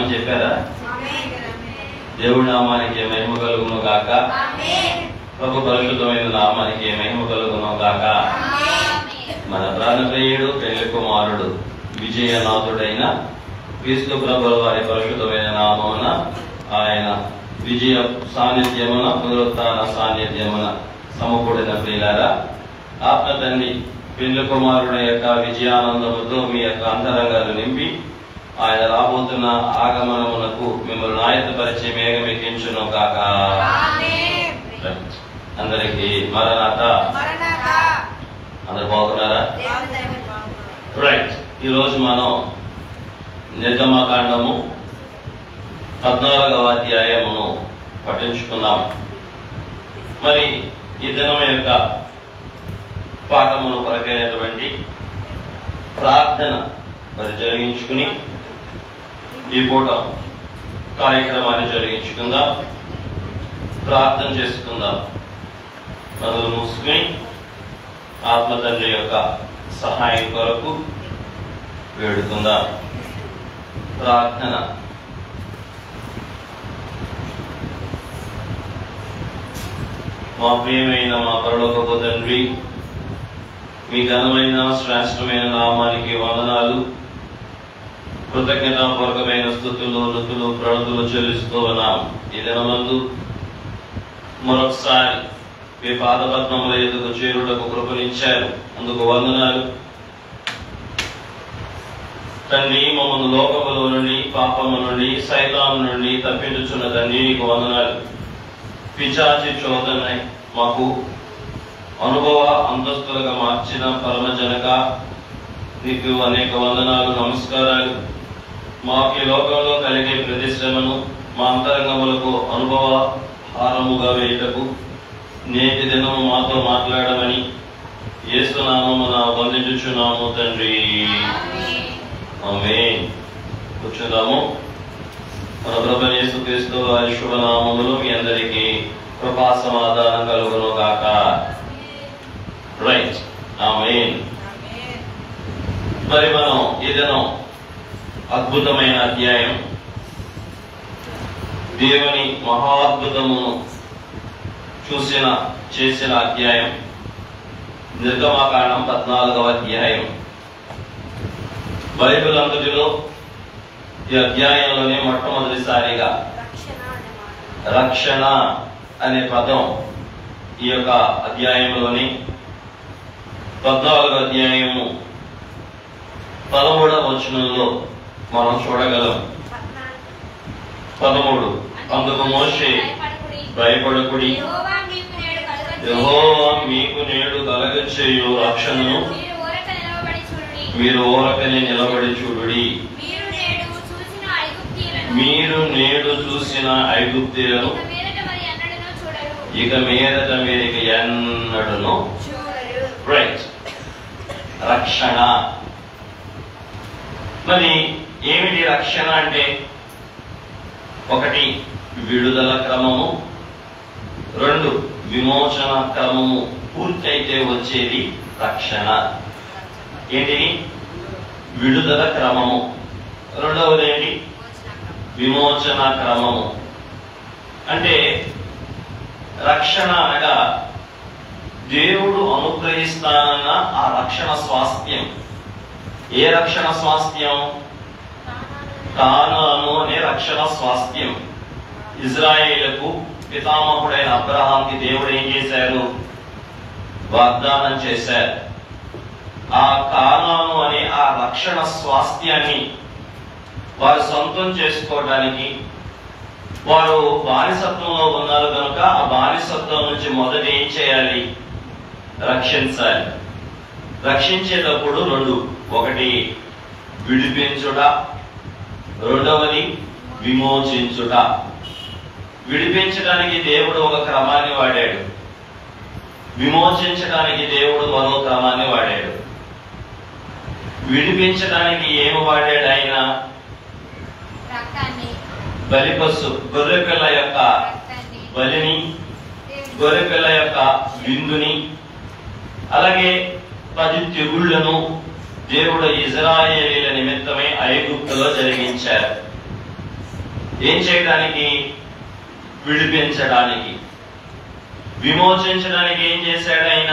ఆమె చెప్పారా? దేవుడి నామానికి మహిమ కలుగును గాక. ప్రభు పరిశుద్ధమైన నామానికి మహిమ కలుగును గాక. మన ప్రాణప్రియుడు పెళ్లి కుమారుడు విజయనాథుడైన క్రీస్తు ప్రభుల వారి పరిశుద్ధమైన నామమున ఆయన విజయ సాన్నిధ్యమున పునరుత్థాన సాన్నిధ్యమున సమకూడిన ప్రియులారా, ఆత్మ తండ్రి పెళ్లి కుమారుడు యొక్క విజయానందముతో మీ యొక్క అంతరంగాలు నింపి ఆయన రాబోతున్న ఆగమనమునకు మిమ్మల్ని ఆయత్తపరిచే మేఘమెక్కించును గాక. అందరికి మరణాత. అందరు బాగున్నారా? రైట్. ఈరోజు మనం నిర్గమకాండము 14వ అధ్యాయమును పఠించుకున్నాం. మరి ఈ దినం యొక్క పాఠమును కొరకైనటువంటి ప్రార్థన మరి జరిగించుకుని ఈ పూట కార్యక్రమాన్ని జరిగించుకుందాం. ప్రార్థన చేసుకుందాం. మొదలు మూసుకుని ఆత్మ తండ్రి యొక్క సహాయం కొరకు వేడుకుందాం. ప్రార్థన. మా ప్రియమైన మా పరలోకపు తండ్రి, మీ ఘనమైన శ్రేష్టమైన నామానికి వందనాలు, కృతజ్ఞతాపూర్వకమైన స్తుతులు, నృతులు, ప్రణతులు చెల్లిస్తూ ఉన్నాం. ఈ దినమందు మరొకసారి మీ పాదపద్మముల ఎదుగు చేరుటకు కృపనిచ్చారు, అందుకు వందనాలు తండ్రి. మమ్మల్ని లోకములో నుండి, పాపము నుండి, సైతాను నుండి తప్పించుచున్న తండ్రి నీకు వందనాలు. పిశాచి చోదన మాకు అనుభవ అంతస్తులుగా మార్చిన పరమజనక నీకు అనేక వందనాలు, నమస్కారాలు. మాకు ఈ లోకంలో కలిగే ప్రతిశ్రమను మా అంతరంగములకు అనుభవ హారముగా వేయటకు నేటి దినము మాతో మాట్లాడమని యేసు నామమున వందించుచున్నాము తండ్రి. ఆమేన్. కూర్చుందాము. మన ప్రభువైన యేసుక్రీస్తు వారి శుభనామములో మీ అందరికీ కృపా సమాధానం కలుగును గాక. రైట్. ఆమేన్. మరి మనం ఈ దినం అద్భుతమైన అధ్యాయం, దేవుని మహాద్భుతమును చేసిన అధ్యాయం, నిర్గమకాండం 14వ అధ్యాయం. బైబిల్ అంతటిలో ఈ అధ్యాయంలోనే మొట్టమొదటిసారిగా రక్షణ అనే పదం ఈ యొక్క అధ్యాయంలోని 14వ అధ్యాయము 13వ వచనంలో మనం చూడగలం. 13. అందుకు మోషే, భయపడకుడి, యెహోవా మీకు నేడు కలగచేయు రక్షణను మీరు ఊరకనే నిలబడి చూడుడి. మీరు నేడు చూసిన ఐగుప్తీయులను ఇక మీదట మీరికి ఎన్నడూను. రైట్. రక్షణ. మరి ఏమిటి రక్షణ అంటే? ఒకటి, విడుదల క్రమము. 2, విమోచన క్రమము పూర్తయితే వచ్చేది రక్షణ. ఏంటి? విడుదల క్రమము. రెండవది ఏంటి? విమోచన క్రమము. అంటే రక్షణ అనగా దేవుడు అనుగ్రహిస్తానన్న ఆ రక్షణ స్వాస్థ్యం. ఏ రక్షణ స్వాస్థ్యం? కానాను అనే రక్షణ స్వాస్థ్యం. ఇజ్రాయేలుకు పితామహుడైన అబ్రహాంకి దేవుడు ఏం చేశారు? వాగ్దానం చేశారు. ఆ కానాను అనే ఆ రక్షణ స్వాస్థ్యాన్ని వారు సొంతం చేసుకోవడానికి వారు బానిసత్వంలో ఉన్నారు కనుక ఆ బానిసత్వం నుంచి మొదట ఏం చేయాలి? రక్షించాలి. రక్షించేటప్పుడు 2, ఒకటి విడిపించుట, రెండవది విమోచించుట. విడిపించడానికి దేవుడు ఒక క్రమాన్ని వాడాడు, విమోచించడానికి దేవుడు మరో క్రమాన్ని వాడాడు. విడిపించడానికి ఏమి వాడాడు ఆయన? బలిపశు, గొర్రెపిల్ల యొక్క బలిని, గొర్రెపిల్ల యొక్క విందుని, అలాగే 10 తెగుళ్లను దేవుడు ఇజ్రాయేలీల నిమిత్తమై ఐగుప్తులో జరిగించారు. ఏం చేయడానికి? విడిపించడానికి, విమోచించడానికి. ఏం చేశాడు ఆయన?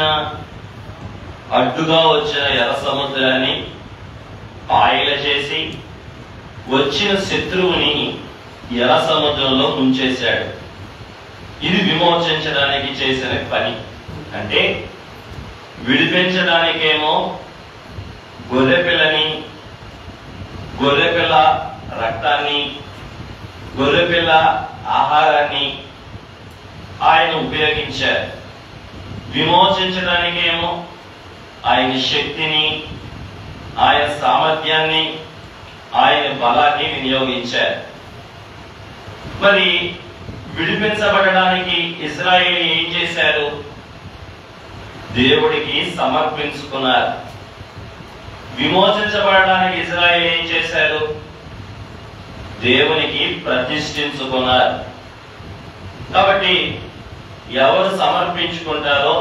అడ్డుగా వచ్చిన ఎర్ర సముద్రాన్ని పాయల చేసి వచ్చిన శత్రువుని ఎర్ర సముద్రంలో ముంచేశాడు. ఇది విమోచించడానికి చేసిన పని. అంటే విడిపించడానికేమో గొర్రెపిల్లని, గొర్రెపిల్ల రక్తాన్ని, గొర్రెపిల్ల ఆహారాన్ని ఆయన ఉపయోగించారు. విమోచించడానికేమో ఆయన శక్తిని, ఆయన సామర్థ్యాన్ని, ఆయన బలాన్ని వినియోగించారు. మరి విడిపించబడడానికి ఇశ్రాయేలు ఏం చేశారు? దేవుడికి సమర్పించుకున్నారు. విమోచించబడడానికి ఇశ్రాయేలు ఏం చేశారు? దేవునికి ప్రతిష్ఠించుకున్నారు. కాబట్టి ఎవరు సమర్పించుకుంటారో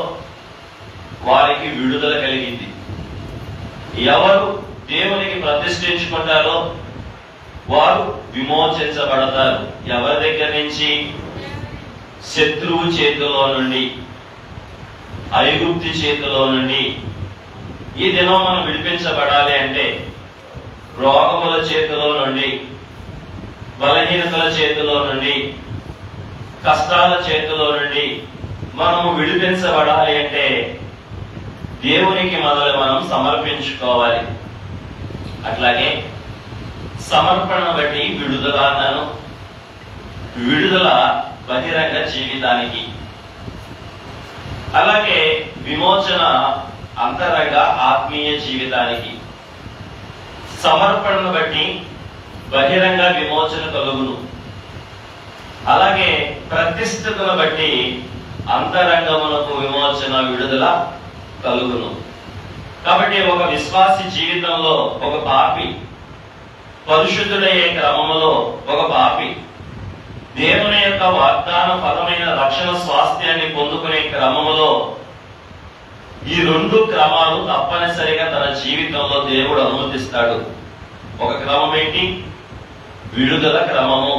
వారికి విడుదల కలిగింది. ఎవరు దేవునికి ప్రతిష్ఠించుకుంటారో వారు విమోచించబడతారు. ఎవరి దగ్గర నుంచి? శత్రువు చేతిలో నుండి, ఐగుప్తు చేతిలో నుండి. ఈ దినం మనం విడిపించబడాలి అంటే రోగముల చేతిలో నుండి, బలహీనతల చేతిలో నుండి, కష్టాల చేతిలో నుండి మనము విడిపించబడాలి అంటే దేవునికి మొదలు మనం సమర్పించుకోవాలి. అట్లాగే సమర్పణ బట్టి విడుదల అన్నాను. విడుదల బహిరంగ జీవితానికి, అలాగే విమోచన అంతరంగ ఆత్మీయ జీవితానికి. సమర్పణను బట్టి బహిరంగ విమోచన కలుగును. అలాగే ప్రతిష్ఠతను బట్టి అంతరంగమునకు విమోచన, విడుదల కలుగును. కాబట్టి ఒక విశ్వాసి జీవితంలో ఒక పాపి పరిశుద్ధుడయ్యే క్రమంలో, ఒక పాపి దేవుని యొక్క వాగ్దాన ఫలమైన రక్షణ స్వాస్థ్యాన్ని పొందుకునే క్రమంలో ఈ రెండు క్రమాలు తప్పనిసరిగా తన జీవితంలో దేవుడు అనుమతిస్తాడు. ఒక క్రమం ఏంటి? విడుదల క్రమము.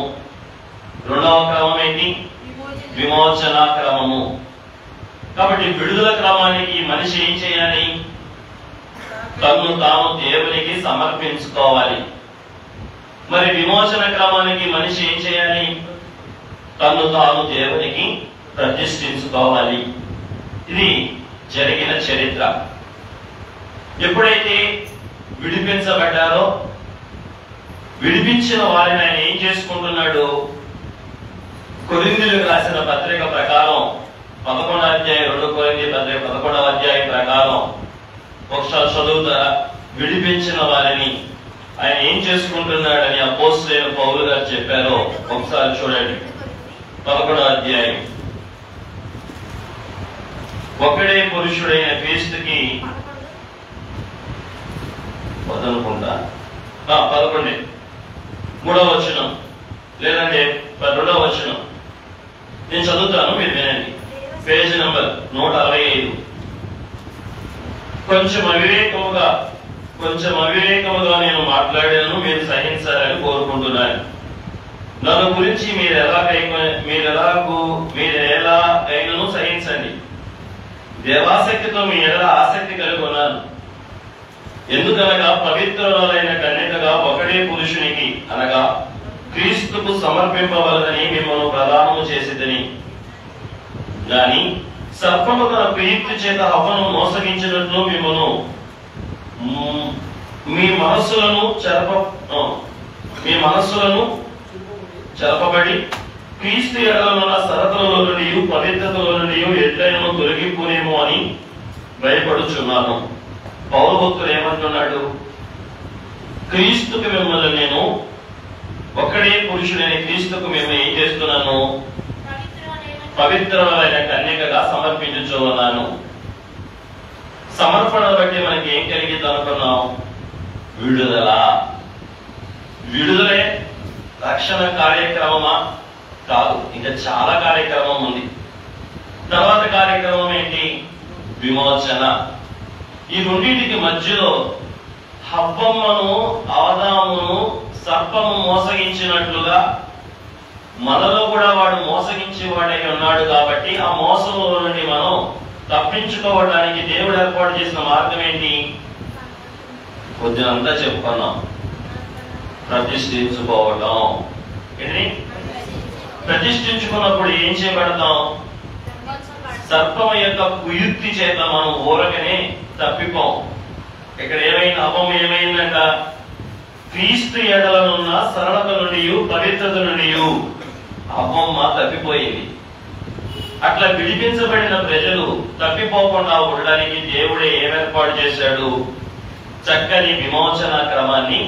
రెండవ క్రమం ఏంటి? విమోచన క్రమము. కాబట్టి విడుదల క్రమానికి మనిషి ఏం చేయాలి? తన్ను తాను దేవునికి సమర్పించుకోవాలి. మరి విమోచన క్రమానికి మనిషి ఏం చేయాలి? తన్ను తాను దేవునికి ప్రతిష్ఠించుకోవాలి. ఇది జరిగిన చరిత్ర. ఎప్పుడైతే విడిపించబడ్డారో విడిపించిన వారిని ఆయన ఏం చేసుకుంటున్నాడు? కొరింథీయులకు రాసిన పత్రిక ప్రకారం 11వ అధ్యాయం, 2 కొరింథీ పత్రిక 11వ అధ్యాయం ప్రకారం ఒకసారి చదువుతారా? విడిపించిన వారిని ఆయన ఏం చేసుకుంటున్నాడని అపోస్తలుడైన పౌలు గారు చెప్పారో ఒకసారి చూడండి. 11వ అధ్యాయం. ఒకడే పురుషుడైన క్రీస్తుకి వదనుకుంటా 11 3వ వచనం, లేదంటే 2వ వచనం నేను చదువుతాను, మీరు వినండి. Page number 165. కొంచెం అవివేకముగా నేను మాట్లాడాను, మీరు సహించాలని కోరుకుంటున్నాను. నన్ను గురించి మీరు ఎలాగైనా సహించండి. దేవాసక్తితో మీ ఎడల ఆసక్తి కలిగి ఉన్నాను. ఎందుకనగా పవిత్రులైన కన్యకగా ఒకడే పురుషునికి అనగా క్రీస్తుకు సమర్పింపవలదని మిమ్మల్ని ప్రదానము చేసిదని. గాని సర్పము తన ప్రీతి చేత హవ్వను మోసగించినట్లు మిమ్మల్ని మీ మనస్సులను చెరపబడి క్రీస్తు ఎడలనున్న సరతులలో నుండి, పవిత్రతలో నుండి ఎట్లయినా తొలగిపోనేమో అని భయపడుచున్నాను. పౌలు భక్తుడు ఏమంటున్నాడు? క్రీస్తుకు మిమ్మల్ని నేను, ఒక్కడే పురుషుడైన క్రీస్తుకు మేము ఏం చేస్తున్నాను? పవిత్రమైన కన్యకగా సమర్పించుచు ఉన్నాను. సమర్పణ బట్టి మనకి ఏం కలిగింది అనుకున్నాం? విడుదల. విడుదలే రక్షణ కార్యక్రమమా? కాదు, ఇంకా చాలా కార్యక్రమం ఉంది. తర్వాత కార్యక్రమం ఏంటి? విమోచన. ఈ రెండింటికి మధ్యలో హవ్వమ్మను, ఆదామును సర్పము మోసగించినట్లుగా మనలో కూడా వాడు మోసగించేవాడై ఉన్నాడు. కాబట్టి ఆ మోసంలో నుండి మనం తప్పించుకోవడానికి దేవుడు ఏర్పాటు చేసిన మార్గం ఏంటి? కొద్దినంతా చెప్పుకున్నాం. ప్రతిష్ఠించుకోవటం. ఏంటి? ప్రతిష్ఠించుకున్నప్పుడు ఏం చేయబడతాం? సర్పం యొక్క కుయుక్తి చేత మనం ఊరకనే తప్పిపోం. ఇక్కడ ఏమైనా అపం ఏమైందంట? క్రీస్తు ఎడలనున్న సరళత నుండి పవిత్రత నుండి అపమ్మ తప్పిపోయింది. అట్లా విడిపించబడిన ప్రజలు తప్పిపోకుండా ఉండడానికి దేవుడే ఏర్పాటు చేశాడు? చక్కని విమోచన క్రమాన్ని,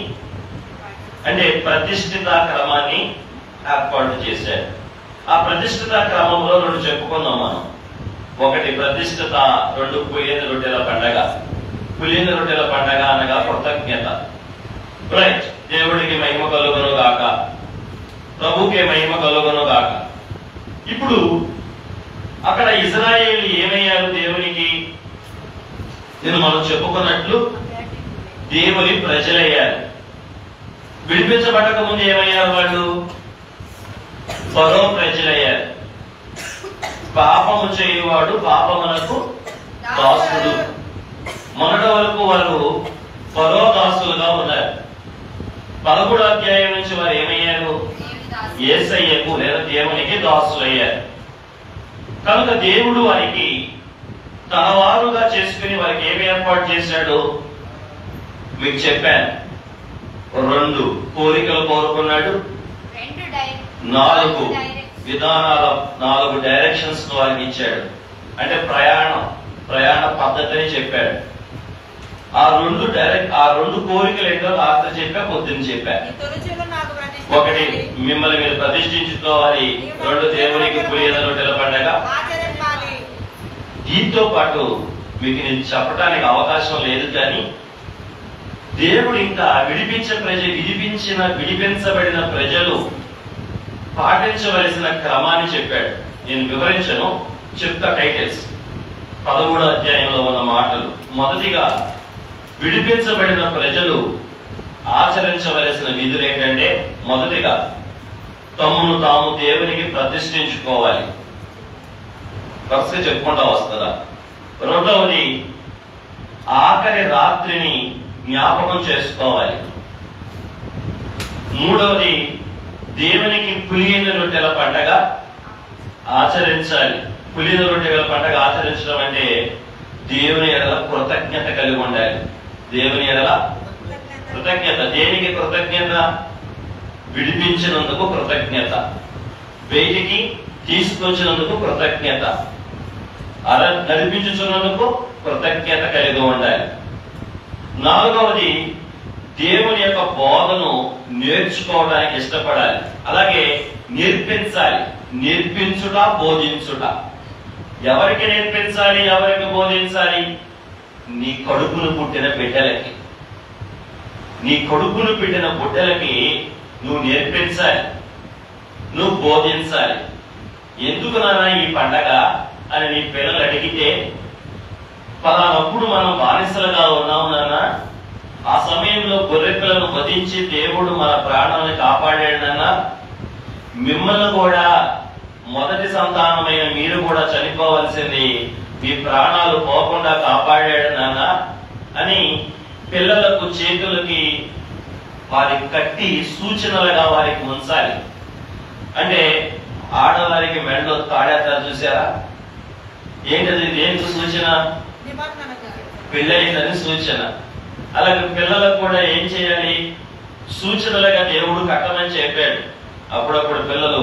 అంటే ప్రతిష్ఠిత క్రమాన్ని ఏర్పాటు చేశాడు. ఆ ప్రతిష్ఠిత క్రమంలో రెండు చెప్పుకున్నాం మనం. ఒకటి ప్రతిష్ఠిత, రెండు పులియని రొట్టెల పండగ. పులియని రొట్టెల పండగ అనగా కృతజ్ఞత. రైట్. దేవుడికి మహిమ కలుగును గాక, ప్రభుకే మహిమ కలుగును గాక. ఇప్పుడు అక్కడ ఇజ్రాయేలు ఏమయ్యారు దేవునికి? నేను మనం చెప్పుకున్నట్లు దేవుని ప్రజలయ్యారు. విడిపించబడక ముందు ఏమయ్యారు వాళ్ళు? ఫరో ప్రజలయ్యారు. పాపము చేయువాడు పాపమునకు దాసుడు. మొన్నటి వరకు వారు ఫరో దాసులుగా ఉన్నారు. 11వ అధ్యాయం నుంచి వారు ఏమయ్యారు? యేసయ్యకు లేదా దేవునికి దాసులయ్యారు. కనుక దేవుడు వారికి తన వారుగా చేసుకుని వారికి ఏమి ఏర్పాటు చేశాడు? మీకు చెప్పాను. 2 కోరికలు కోరుకున్నాడు, 4 విధానాల 4 డైరెక్షన్స్ వారికి ఇచ్చాడు. అంటే ప్రయాణ పద్ధతిని చెప్పాడు. ఆ 2 కోరికలు ఏంటో రాత్రి చెప్పా, పొద్దున్న చెప్పా. ఒకటి, మిమ్మల్ని మీరు ప్రతిష్ఠించుకోవాలి. 2, దేవునికి పులియన రొట్టెల పండగ. దీంతో పాటు మీకు నేను చెప్పడానికి అవకాశం లేదు, కానీ దేవుడు ఇంకా విడిపించబడిన ప్రజలు పాటించవలసిన క్రమాన్ని చెప్పాడు. నేను వివరించను, చెప్తా టైటిల్స్. 13వ అధ్యాయంలో ఉన్న మాటలు. మొదటిగా, విడిపించబడిన ప్రజలు ఆచరించవలసిన విధులు ఏంటంటే, మొదటిగా తమను తాము దేవునికి ప్రతిష్ఠించుకోవాలి. వరుసగా చెప్పుకుంటా వస్తుందా. 2వది, ఆఖరి రాత్రిని జ్ఞాపకం చేసుకోవాలి. 3వది, దేవునికి పులియన రొట్టెల పండగ ఆచరించాలి. పులియన రొట్టెల పండగ ఆచరించడం అంటే దేవుని ఎడల కృతజ్ఞత కలిగి ఉండాలి. దేవుని ఎడల కృతజ్ఞత. దేనికి కృతజ్ఞత? విడిపించినందుకు కృతజ్ఞత, బయటికి తీసుకొచ్చినందుకు కృతజ్ఞత, నడిపించుతున్నందుకు కృతజ్ఞత కలిగి ఉండాలి. 4వది, దేవుని యొక్క బోధను నేర్చుకోవడానికి ఇష్టపడాలి. అలాగే నేర్పించాలి. నేర్పించుట, బోధించుట. ఎవరికి నేర్పించాలి, ఎవరికి బోధించాలి? నీ కడుపును పుట్టిన బిడ్డలకి. నీ కడుపును పుట్టిన బిడ్డలకి నువ్వు నేర్పించాలి, నువ్వు బోధించాలి. ఎందుకు నాన్న ఈ పండగ అని నీ పిల్లలు అడిగితే, పలానప్పుడు మనం బానిసలుగా ఉన్నాం నాన్న, ఆ సమయంలో గొర్రె పిల్లను వధించి దేవుడు మన ప్రాణాలను కాపాడాడు నాన్న, మిమ్మల్ని కూడా మొదటి సంతానమైన మీరు కూడా చనిపోవలసింది, మీ ప్రాణాలు పోకుండా కాపాడాడు నాన్న అని పిల్లలకు చేతులకి వారికి కట్టి సూచనలుగా వారికి ఉంచాలి. అంటే ఆడవారికి మెడలో తాడేస్తారు చూసారా? ఏంటది? దేనికి సూచన? పెళ్ళయిందని సూచన. అలాగే పిల్లలకు కూడా ఏం చేయాలి? సూచనలుగా దేవుడు కట్టమని చెప్పాడు. అప్పుడప్పుడు పిల్లలు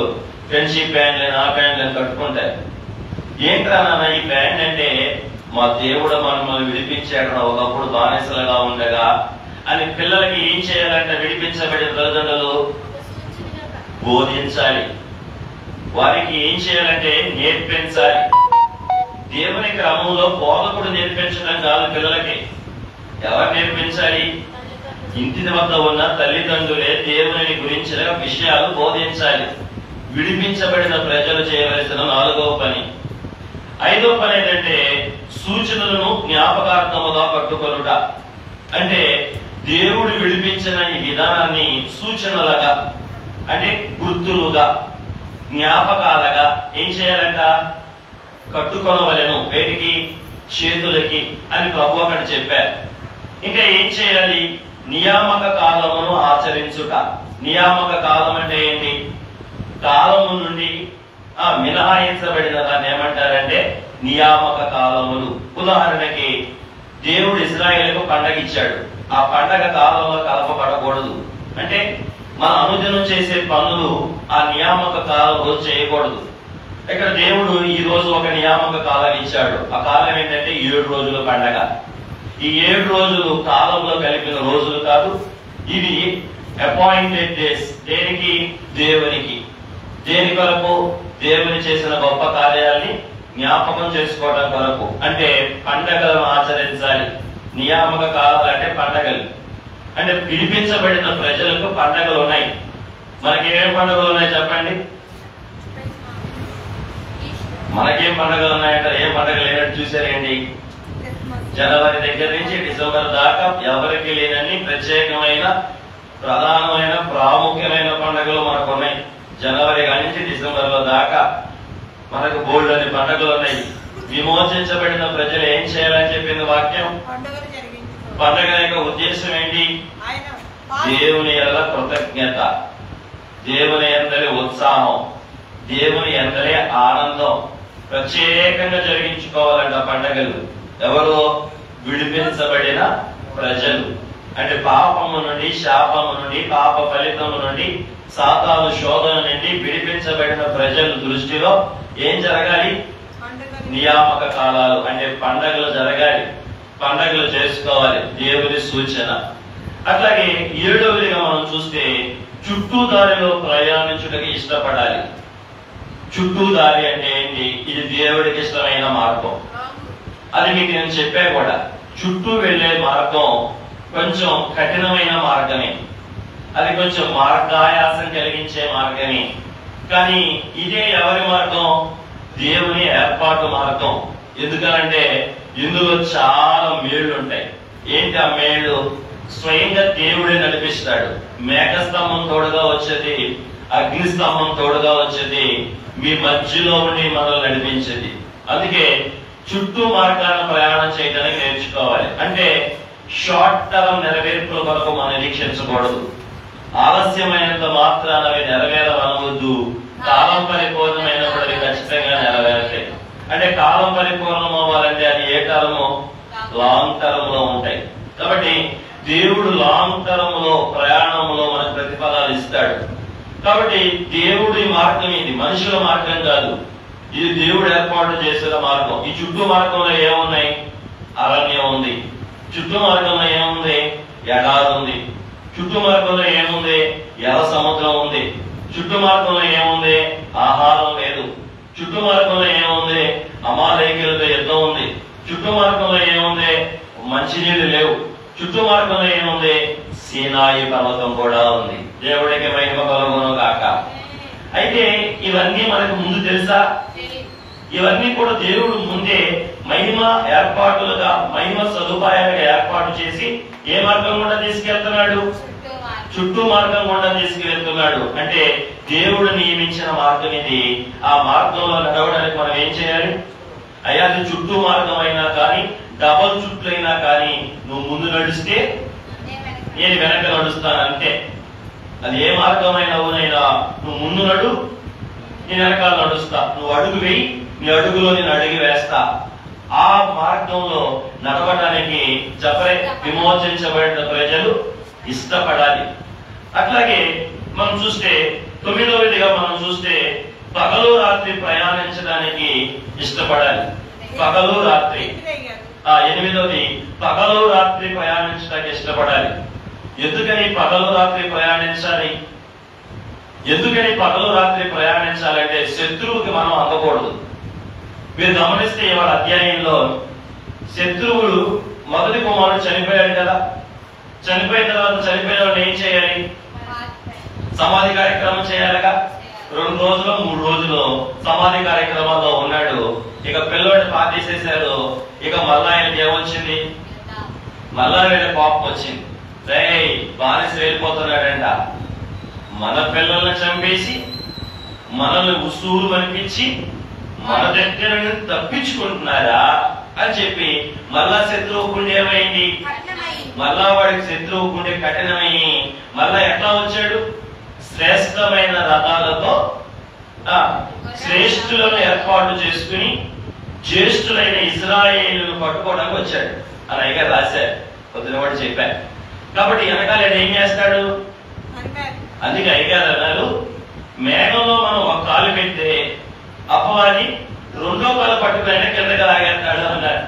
ఫ్రెండ్షిప్ ప్యాంట్లని ఆ ప్యాంట్లని కట్టుకుంటారు. ఏంట్రా నాన్న ఈ ప్యాంట్ అంటే, మా దేవుడు మనల్ని విడిపించాడు, ఒకప్పుడు బానిసలుగా ఉండగా అని పిల్లలకి ఏం చేయాలంటే, విడిపించబడిన తల్లిదండ్రులు బోధించాలి. వారికి ఏం చేయాలంటే నేర్పించాలి. దేవుని క్రమంలో బోధకుడు నేర్పించడం కాదు పిల్లలకి. ఎవరు నేర్పించాలి? ఇంటి వద్ద ఉన్న తల్లిదండ్రులే దేవుని గురించిన విషయాలు బోధించాలి. విడిపించబడిన ప్రజలు చేయవలసిన 4వ పని. 5వ పని ఏంటంటే సూచనలను జ్ఞాపకార్థముగా పట్టుకొనుట. అంటే దేవుడు విడిపించిన ఈ విధానాన్ని సూచనలుగా, అంటే గుర్తులుగా, జ్ఞాపకాలుగా ఏం చేయాలంట? కట్టుకొనవలెను. వేటికి? చేతులకి అని ప్రభు అక్కడ చెప్పారు. ఇంకా ఏం చేయాలి? నియామక కాలమును ఆచరించుట. నియామక కాలం అంటే ఏంటి? కాలము నుండి మినహాయించబడిన దాన్ని ఏమంటారంటే నియామక కాలములు. ఉదాహరణకి దేవుడు ఇశ్రాయేలుకు పండగ ఇచ్చాడు. ఆ పండగ కాలంలో కలపబడకూడదు. అంటే మన అనుదినం చేసే పనులు ఆ నియామక కాలంలో చేయకూడదు. ఇక్కడ దేవుడు ఈ రోజు ఒక నియామక కాలం ఇచ్చాడు. ఆ కాలం ఏంటంటే 7 రోజుల పండగ. ఈ 7 రోజులు కాలంలో కలిపిన రోజులు కాదు, ఇవి అపాయింటెడ్ డేస్. దేనికి? దేవునికి. దేని కొరకు? దేవుని చేసిన గొప్ప కార్యాలని జ్ఞాపకం చేసుకోవడం కొరకు. అంటే పండగలను ఆచరించాలి. నియామక కాలాలు అంటే పండగలు. అంటే పిలిపించబడిన ప్రజలకు పండగలు ఉన్నాయి. మనకి ఏమేమి పండుగలు ఉన్నాయి చెప్పండి? మనకేం పండుగలు ఉన్నాయంటే ఏం పండుగ లేనట్టు చూసారేంటి? జనవరి దగ్గర నుంచి డిసెంబర్ దాకా ఎవరికి లేనన్ని ప్రత్యేకమైన ప్రధానమైన ప్రాముఖ్యమైన పండుగలు మనకు ఉన్నాయి. జనవరి నుంచి డిసెంబర్ లో దాకా మనకు బోల్డ్ అనే పండుగలు ఉన్నాయి. విమోచించబడిన ప్రజలు ఏం చేయాలని చెప్పింది వాక్యం? పండుగ యొక్క ఉద్దేశం ఏంటి? దేవుని యందు కృతజ్ఞత, దేవుని యందలి ఉత్సాహం, దేవుని యందలి ఆనందం ప్రత్యేకంగా జరిగించుకోవాలంట పండుగలు. ఎవరు? విడిపించబడిన ప్రజలు. అంటే పాపము నుండి, శాపము నుండి, పాప ఫలితము నుండి, సాతాను శోధన నుండి విడిపించబడిన ప్రజల దృష్టిలో ఏం జరగాలి? నియామక కాలాలు అంటే పండగలు జరగాలి, పండగలు చేసుకోవాలి. దేవుని సూచన. అట్లాగే 7వదిగా మనం చూస్తే చుట్టూ దారిలో ప్రయాణించుటకి ఇష్టపడాలి. చుట్టూ దారి అంటే ఏంటి? ఇది దేవుడికి ఇష్టమైన మార్గం. అది మీకు నేను చెప్పా కూడా. చుట్టూ వెళ్లే మార్గం కొంచెం కఠినమైన మార్గమే, అది కొంచెం మార్గాయాసం కలిగించే మార్గమే. కానీ ఇదే ఎవరి మార్గం? దేవుని ఏర్పాటు మార్గం. ఎందుకనంటే ఇందులో చాలా మేళ్లు ఉంటాయి. ఏంటి ఆ మేళ్లు? స్వయంగా దేవుడే నడిపిస్తాడు. మేఘస్తంభం తోడుగా వచ్చేది, అగ్నిస్తంభం తోడుగా వచ్చేది, మీ మధ్యలో ఉండి మనల్ని నడిపించేది. అందుకే చుట్టూ మార్గాలను ప్రయాణం చేయడానికి నేర్చుకోవాలి. అంటే షార్ట్ టర్మ్ నెరవేర్పుల కొరకు మనం నిరీక్షించకూడదు. ఆలస్యమైనంత మాత్రాన అవి నెరవేరవనవద్దు. కాలం పరిపూర్ణమైనప్పుడు అవి ఖచ్చితంగా నెరవేరుతాయి. అంటే కాలం పరిపూర్ణం అవ్వాలంటే అది ఏ టర్మ్? లాంగ్ టర్మ్ లో ఉంటాయి. కాబట్టి దేవుడు లాంగ్ టర్మ్ లో ప్రయాణంలో మనకు ప్రతిఫలాలు ఇస్తాడు. కాబట్టి దేవుడి మార్గం ఇది, మనుషుల మార్గం కాదు. ఇది దేవుడు ఏర్పాటు చేసిన మార్గం. ఈ చుట్టూ మార్గంలో ఏమున్నాయి? అరణ్యం ఉంది. చుట్టూ మార్గంలో ఏముంది? ఎడారి ఉంది. చుట్టూ మార్గంలో ఏముంది? ఎర్ర సముద్రం ఉంది. చుట్టూ మార్గంలో ఏముంది? ఆహారం లేదు. చుట్టూ మార్గంలో ఏముంది? అమాలేకీయులతో యుద్ధం ఉంది. చుట్టూ మార్గంలో ఏముంది? మంచినీళ్లు లేవు. చుట్టూ మార్గంలో ఏముంది? సీనాయి పర్వతం కూడా ఉంది. దేవుడికి మహిమ కలుగును గాక. అయితే ఇవన్నీ మనకు ముందు తెలుసా? ఇవన్నీ కూడా దేవుడు ముందే మహిమ ఏర్పాటులుగా, మహిమ సదుపాయాలుగా ఏర్పాటు చేసి ఏ మార్గం గుండా తీసుకెళ్తున్నాడు? చుట్టూ మార్గం గుండా తీసుకెళ్తున్నాడు. అంటే దేవుడు నియమించిన మార్గం ఇది. ఆ మార్గంలో నడవడానికి మనం ఏం చేయాలి? అయ్యా అది చుట్టూ మార్గం అయినా కానీ, డబల్ చుట్లైనా కానీ నువ్వు ముందు నడిస్తే నేను వెనక నడుస్తాను అంతే. అది ఏ మార్గమైనా అవునైనా నువ్వు ముందు నడు, నేను వెనకాల నడుస్తా. నువ్వు అడుగు వేయి, నీ అడుగులో నేను అడిగి వేస్తా. ఆ మార్గంలో నడవడానికి విమోచించబడిన ప్రజలు ఇష్టపడాలి. అట్లాగే మనం చూస్తే 9వదిగా మనం చూస్తే పగలు రాత్రి ప్రయాణించడానికి ఇష్టపడాలి. పగలు రాత్రి. 8వది పగలు రాత్రి ప్రయాణించడానికి ఇష్టపడాలి. ఎందుకని పగలు రాత్రి ప్రయాణించాలి? ఎందుకని పగలు రాత్రి ప్రయాణించాలంటే శత్రువుకి మనం అందకూడదు. మీరు గమనిస్తే ఇవాళ అధ్యాయంలో శత్రువులు మొదటి కుమారుడు చనిపోయాడు కదా. చనిపోయిన తర్వాత చనిపోయిన వాళ్ళు ఏం చేయాలి? సమాధి కార్యక్రమం చేయాలిగా. 2 రోజులు 3 రోజులు సమాధి కార్యక్రమంలో ఉన్నాడు. ఇక పిల్లోడిని పాతేసేశారు. ఇక మళ్ళా ఆయనకి ఏమొచ్చింది? మళ్ళా వీళ్ళ కోపం వచ్చింది. బానిస వెళ్ళిపోతున్నాడంట. మన పిల్లల్ని చంపేసి మనల్ని ఉసూరు అనిపించి మన దగ్గర తప్పించుకుంటున్నారా అని చెప్పి మళ్ళా శత్రువు గుండె ఏమైంది, మళ్ళా వాడికి శత్రువు గుండె కఠినమై మళ్ళా ఎట్లా వచ్చాడు, శ్రేష్టమైన రథాలతో శ్రేష్ఠులను ఏర్పాటు చేసుకుని జ్యేష్ఠులైన ఇజ్రాయేలును పట్టుకోవడానికి వచ్చాడు అని అయ్యగారు రాశారు, పొద్దున కూడా చెప్పారు. కాబట్టి వెనకాల ఏం చేస్తాడు, అందుకే అయ్యగారు అన్నారు మేఘంలో మనం ఒక కాలు పెడితే అపవాది రెండో కాలు పట్టుకుని కిందకి లాగేస్తాడు అన్నారు.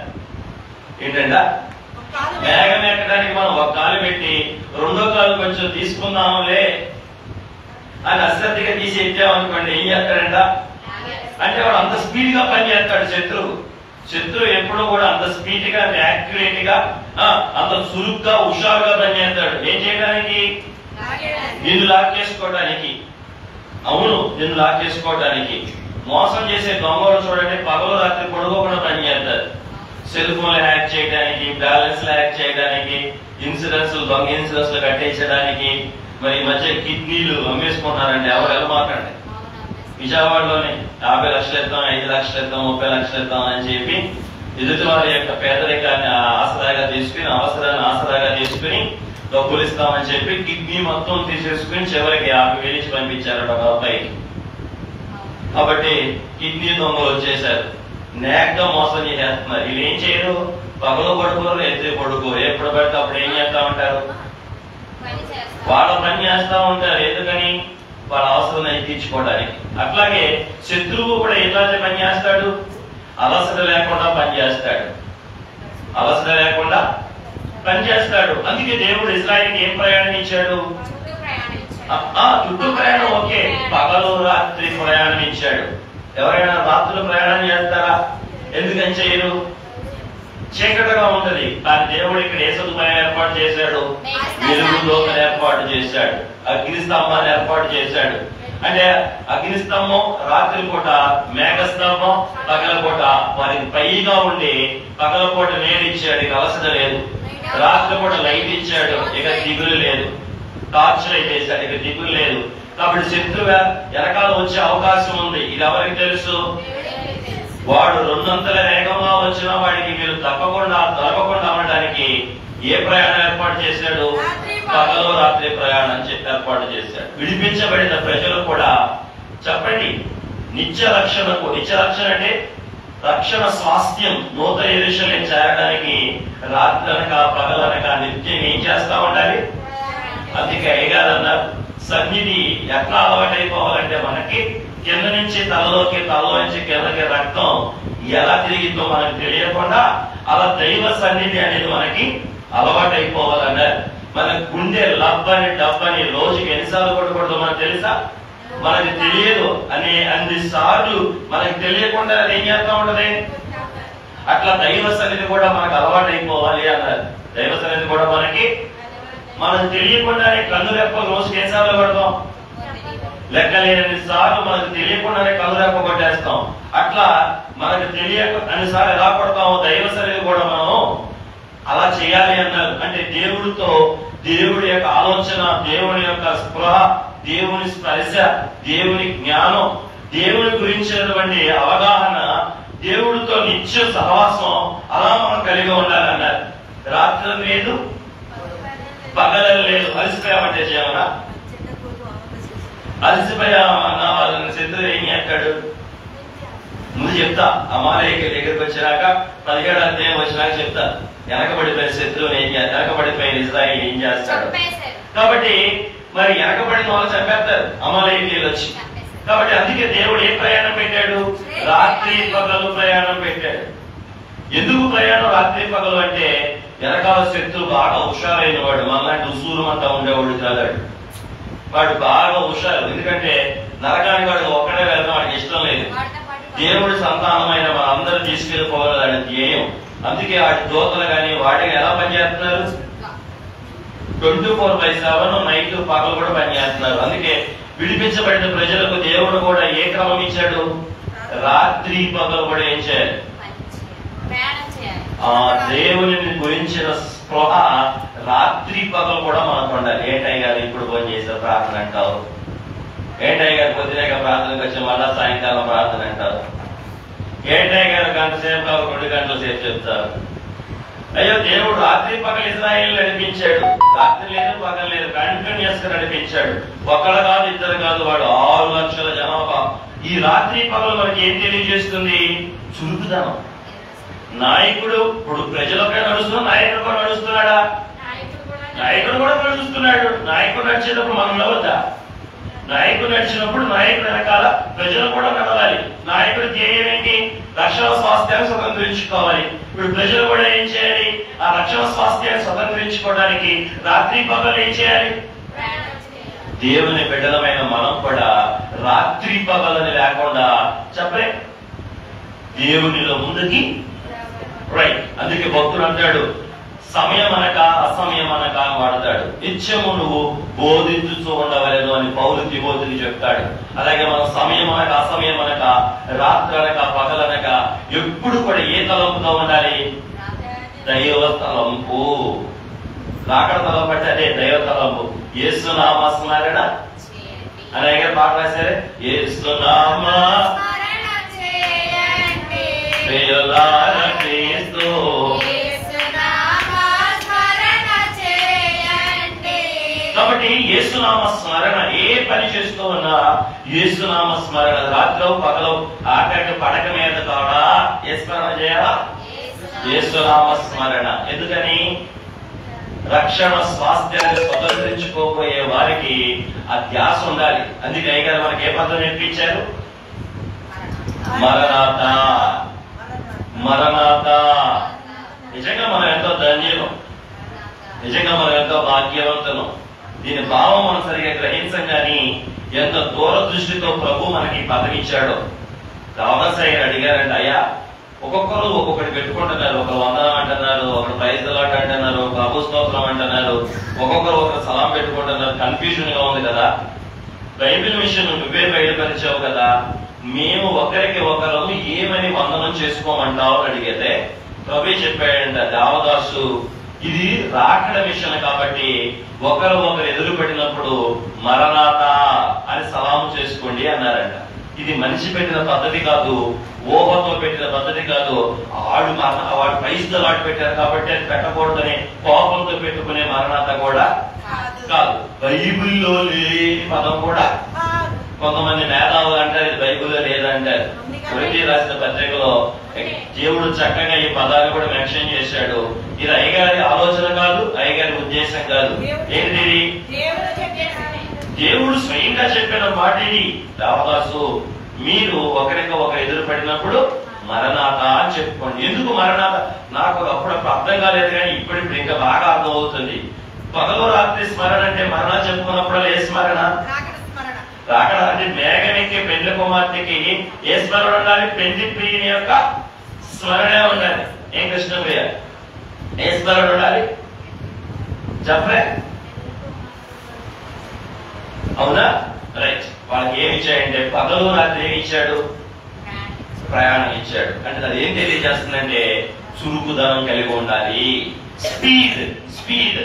ఏంటంట, మేఘం ఎక్కడానికి మనం ఒక కాలు పెట్టి రెండో కాలు కొంచెం తీసుకుందాములే అని అశ్రద్ధగా తీసి ఎత్తామనుకోండి ఏం చేస్తాడంట అంటే వాడు అంత స్పీడ్ గా పని చేస్తాడు. శత్రువు ఎప్పుడూ కూడా అంత స్పీడ్ గా యాక్యురేట్ గా అంత చురుగ్గా హుషారుగా పని చేస్తాడు. ఏం చేయడానికి, నిన్ను లాక్కేసుకోవడానికి. అవును, నిన్ను లాక్కేసుకోవడానికి. మోసం చేసే దొంగలు చూడండి పగలు రాత్రి పొడుగోకుండా పని చేస్తారు. సెల్ ఫోన్లు హ్యాక్ చేయడానికి, బ్యాలెన్స్ హ్యాక్ చేయడానికి, దొంగ ఇన్సూరెన్స్ కట్టేయడానికి, మరి ఈ మధ్య కిడ్నీలు అమ్మేసుకుంటున్నారండి. ఎవరు మాకండి, విజయవాడలోనే 50 లక్షలు ఇద్దాం, 5 లక్షలు ఇద్దాం, 30 లక్షలు ఇద్దాం అని చెప్పి ఎదుటి వారి యొక్క పేదరికాన్ని ఆసరాగా తీసుకుని, అవసరాన్ని ఆసరాగా తీసుకుని డబ్బులు ఇస్తామని చెప్పి కిడ్నీ మొత్తం తీసేసుకుని చివరికి 50,000 ఇచ్చి పంపించారు ఒక అబ్బాయికి. కాబట్టి కిడ్నీ దొంగలు వచ్చేసారు, నేగ్గా మోసం చేసేస్తున్నారు. వీళ్ళు ఏం చేయరు, పగలు పడుకోరు, ఎత్తే పడుకోరు, ఎప్పుడు పడితే అప్పుడు ఏం చేస్తా ఉంటారు, వాళ్ళ పని చేస్తా ఉంటారు. ఎందుకని, వాళ్ళ అవసరం తీర్చుకోవడానికి. అట్లాగే శత్రువు కూడా ఎలాంటి పని చేస్తాడు, అలసట లేకుండా పనిచేస్తాడు, అలసట లేకుండా పనిచేస్తాడు. అందుకే దేవుడు ఇశ్రాయేలుకి ఏం ప్రయాణం ఇచ్చాడు, చుట్టూ ప్రయాణం. ఓకే, పగలు రాత్రి ప్రయాణం ఇచ్చాడు. ఎవరైనా రాత్రులు ప్రయాణం చేస్తారా, ఎందుకని చేయరు, చీకటిగా ఉంటది. కానీ దేవుడు ఇక్కడ ఏ సదుపాయం ఏర్పాటు చేశాడు, వెలుగు లోకలు ఏర్పాటు చేశాడు, అగ్ని స్తంభాన్ని ఏర్పాటు చేశాడు. అంటే అగ్ని స్తంభం రాత్రి పూట, మేఘస్తంభం పగల పూట వారికి పైగా ఉండి పగల పూట నీరు ఇచ్చాడు, ఇక అలసట లేదు. రాత్రి పూట లైట్ ఇచ్చాడు, ఇక దిగులు లేదు. టార్చ్ లైట్ వేశాడు, ఇక దిగులు లేదు. కాబట్టి శత్రువు వెనకాల వచ్చే అవకాశం ఉంది. ఇది ఎవరికి తెలుసు, వాడు 200 వేగంగా వచ్చిన వాడికి మీరు తప్పకుండా ఉండడానికి ఏ ప్రయాణం ఏర్పాటు చేశాడు, పగలు రాత్రి ప్రయాణం ఏర్పాటు చేశాడు. విడిపించబడిన ప్రజలు కూడా చెప్పండి, నిత్య రక్షణ అంటే రక్షణ స్వాస్థ్యం నూతన యెరూషలేము చేరడానికి రాత్రనక పగలనక నిత్యం ఏం చేస్తా ఉండాలి. అందుకే అయ్యగారు అన్నారు, సన్నిధి ఎట్లా అలవాటైపోవాలంటే మనకి కింద నుంచి తలలో నుంచి కిందకి రక్తం ఎలా తిరిగిందో మనకు తెలియకుండా అలా దైవ సన్నిధి అనేది మనకి అలవాటైపోవాలన్నారు. మన గుండె డబ్బని రోజుకి ఎన్నిసార్లు కొట్టకూడదు మనకు తెలుసా, మనకి తెలియదు అని అన్నిసార్లు మనకి తెలియకుండా అది ఏం చేస్తా ఉంటది. అట్లా దైవ సన్నిధి కూడా మనకు అలవాటైపోవాలి అన్నారు. దైవ సన్నిధి కూడా మనకు తెలియకుండానే కన్ను రెప్ప రోజుకి ఎన్నిసార్లు కొడతాం, లెక్కలేని సార్లు మనకు తెలియకుండానే కన్ను రెప్ప కొట్టేస్తాం. అట్లా మనకు తెలియక అన్నిసార్లు ఎలా కొడతామో దైవ సన్నిధి కూడా మనం అలా చేయాలి అన్నారు. అంటే దేవుడి యొక్క ఆలోచన, దేవుని యొక్క స్పృహ, దేవుని స్పర్శ, దేవుని జ్ఞానం, దేవుని గురించినటువంటి అవగాహన, దేవుడితో నిత్య సహవాసం అలా మనం కలిగి ఉండాలన్నారు. రాత్రి లేదు, పగలు లేదు. అలసిపోయామంటే చేయమన్నా, అలసిపోయామన్న వాళ్ళని శత్రువు ఏం చేస్తాడు, ముందు చెప్తా. అమాలేకి దగ్గరికి వచ్చినాక 17వ అధ్యాయం వచ్చినాక చెప్తా. వెనకబడిపోయిన శత్రువుని ఏం చేస్తాడు, వెనకబడిపోయిన ఇశ్రాయేలు ఏం చేస్తాడు. కాబట్టి మరి వెనకబడిన వాళ్ళు చంపేస్తారు అమాలేకీయులు వచ్చి. కాబట్టి అందుకే దేవుడు ఏ ప్రయాణం పెట్టాడు, రాత్రి పగలు ప్రయాణం పెట్టాడు. ఎందుకు ప్రయాణం రాత్రి పగలు అంటే వెనకాల శత్రువు బాగా హుషారైన వాడు, మనలాంటి ఉసూరుమంతా ఉండేవాడు కాదాడు. వాడు బాగా హుషారు. ఎందుకంటే నరకానికి వాడు ఒక్కడే వెళ్ళడం వాడికి ఇష్టం లేదు. దేవుడి సంతానమైన మనందరూ తీసుకెళ్లిపోవాలి ధ్యేయం. అందుకే వాడి దోతలు కానీ వాడిని ఎలా పనిచేస్తున్నారు, 24/7 నైట్ పగలు కూడా పనిచేస్తున్నారు. అందుకే విడిపించబడిన ప్రజలకు దేవుడు కూడా ఏ క్రమం ఇచ్చాడు, రాత్రి పగలు కూడా ఏం చేయాలి, ఆ దేవుని గురించిన స్పృహ రాత్రి పగలు కూడా మనకు ఉండాలి. ఏంటయ్యారు ఇప్పుడు ఫోన్ చేశారు ప్రార్థన అంటావు, ఏంటయ్య గారు పొద్దునేక ప్రార్థనకు వచ్చి మళ్ళా సాయంకాలం ప్రార్థన అంటారు, ఏంటయ్య గారు గంట సేపు కాదు 2 గంటల సేపు చెప్తారు. అయ్యో దేవుడు రాత్రి పగలు ఇజ్రాయేల్ నడిపించాడు, రాత్రి లేదు పగలు లేదు, కంటిన్యూస్ గా నడిపించాడు. ఒకళ్ళు కాదు ఇద్దరు కాదు, వాడు 6 లక్షల జనాభా. ఈ రాత్రి పగలు మనకి ఏం తెలియజేస్తుంది? చురుకుదనం. నాయకుడు ఇప్పుడు ప్రజలపై నడుస్తున్నా, నాయకుడు కూడా నడుస్తున్నాడా? నాయకుడు కూడా నడుస్తున్నాడు. నాయకుడు నడిచేటప్పుడు మనం నవ్వుతా, నాయకుడు నడిచినప్పుడు నాయకుడు వెనకాల ప్రజలు కూడా నడవాలి. నాయకుడి ధ్యేయం ఏంటి? రక్షణ స్వాస్థ్యాన్ని స్వతంత్రించుకోవాలి. ఇప్పుడు ప్రజలు కూడా ఏం చేయాలి? ఆ రక్షణ స్వాస్థ్యాన్ని స్వతంత్రించుకోవడానికి రాత్రి పగలు ఏం చేయాలి? దేవుని బిడ్డలమైన మనం కూడా రాత్రి పగలని లేకుండా చెప్పలే దేవునిలో ముందుకి రైట్. అందుకే భక్తుడు అంటాడు, సమయం అనక అసమయం అనక వాడతాడు. నిత్యము నువ్వు బోధించుతూ ఉండవలేదు అని పౌలు తిమోతికి చెప్తాడు. అలాగే మనం సమయం అనక అసమయం అనక రాత్రి అనక పగలనక ఎప్పుడు కూడా ఏ తలంపుతో ఉండాలి? దైవ తలంపు. రాకడ తలంపు అంటే అదే దైవ తలంపు. యేసునామ స్మరణ అనే పాట రాశారే, యేసునామ కాబట్టి యేసునామ స్మరణ ఏ పని చేస్తూ ఉన్నా యేసునామ స్మరణ. రాత్రి పగలు ఆఖరికి పడక మీద కూడా ఏ స్మరణ చేయాలా? యేసునామ స్మరణ. ఎందుకని? రక్షణ స్వాస్థ్యాన్ని స్వతంత్రించుకోబోయే వారికి ఆ ధ్యాస ఉండాలి. అందుకే అయ్యగారు మనకి ఏ పద్ధతి నేర్పించారు? మరణాత మరణాత. నిజంగా మనం ఎంతో ధన్యులం, నిజంగా మనం ఎంతో భాగ్యవంతులం. దీని భావం మనం సరిగా గ్రహించం కానీ ఎంత దూరదృష్టితో ప్రభు మనకి పదవి ఇచ్చాడో. రామసాయి అడిగారంట, అయ్యా ఒక్కొక్కరు ఒక్కొక్కటి పెట్టుకుంటున్నారు. ఒకరు వందనం అంటున్నారు, ఒకరు ప్రైజ్ లాట్ అంటున్నారు, ప్రభు స్తోత్రం అంటున్నారు, ఒక్కొక్కరు ఒకరు సలాం పెట్టుకుంటున్నారు. కన్ఫ్యూజన్ గా ఉంది కదా. బైబిల్ విషయం నువ్వే బయలుపరిచావు కదా, మేము ఒకరికి ఒకరు ఏమని వందనం చేసుకోమంటావు అని అడిగితే ప్రభు చెప్పాడంట, దేవదాసు ఇది రాకడ మిషన్ కాబట్టి ఒకరు ఎదురు పెట్టినప్పుడు మరణాత అని సలాము చేసుకోండి అన్నారంట. ఇది మనిషి పెట్టిన పద్ధతి కాదు, ఊహతో పెట్టిన పద్ధతి కాదు. వాడు ప్రైజ్తో వాడు పెట్టారు కాబట్టి అది పెట్టకూడదని కోపంతో పెట్టుకునే మరణాత కూడా కాదు. బైబిల్లో లేని పదం కూడా. కొంతమంది మేధావులు అంటారు ఇది బైబిల్లో లేదంటారు. కొరింథీ రాసిన పత్రికలో దేవుడు చక్కగా ఈ పదాలు కూడా మెన్షన్ చేశాడు. ఇది అయ్యగారి ఆలోచన కాదు, అయ్యగారి ఉద్దేశం కాదు. ఏంటిది? దేవుడు స్వయంగా చెప్పిన మాట ఇది. రామదాసు మీరు ఒకరికి ఒకరు ఎదురు పడినప్పుడు మరణాత అని చెప్పుకోండి. ఎందుకు మరణాత? నాకు అప్పుడప్పుడు అర్థం కాలేదు కానీ ఇప్పుడు ఇంకా బాగా అర్థం అవుతుంది. పగలు రాత్రి స్మరణ అంటే మరణ చెప్పుకున్నప్పుడు ఏ స్మరణ? రాకడ అంటే మేఘమెక్కి పెళ్లి కుమార్తెకి ఏ స్మరణ ఉండాలి? పెళ్లి ప్రియుని యొక్క స్మరణే ఉండాలి. ఏం కృష్ణప్రియ ఏ స్మరణ ఉండాలి చెప్పలే? అవునా? రైట్. వాళ్ళకి ఏమి ఇచ్చాడంటే పగలు రాత్రి ఏమి ఇచ్చాడు? ప్రయాణం ఇచ్చాడు. అంటే అది ఏం తెలియజేస్తుందంటే చురుకుదనం కలిగి ఉండాలి. Speed speed.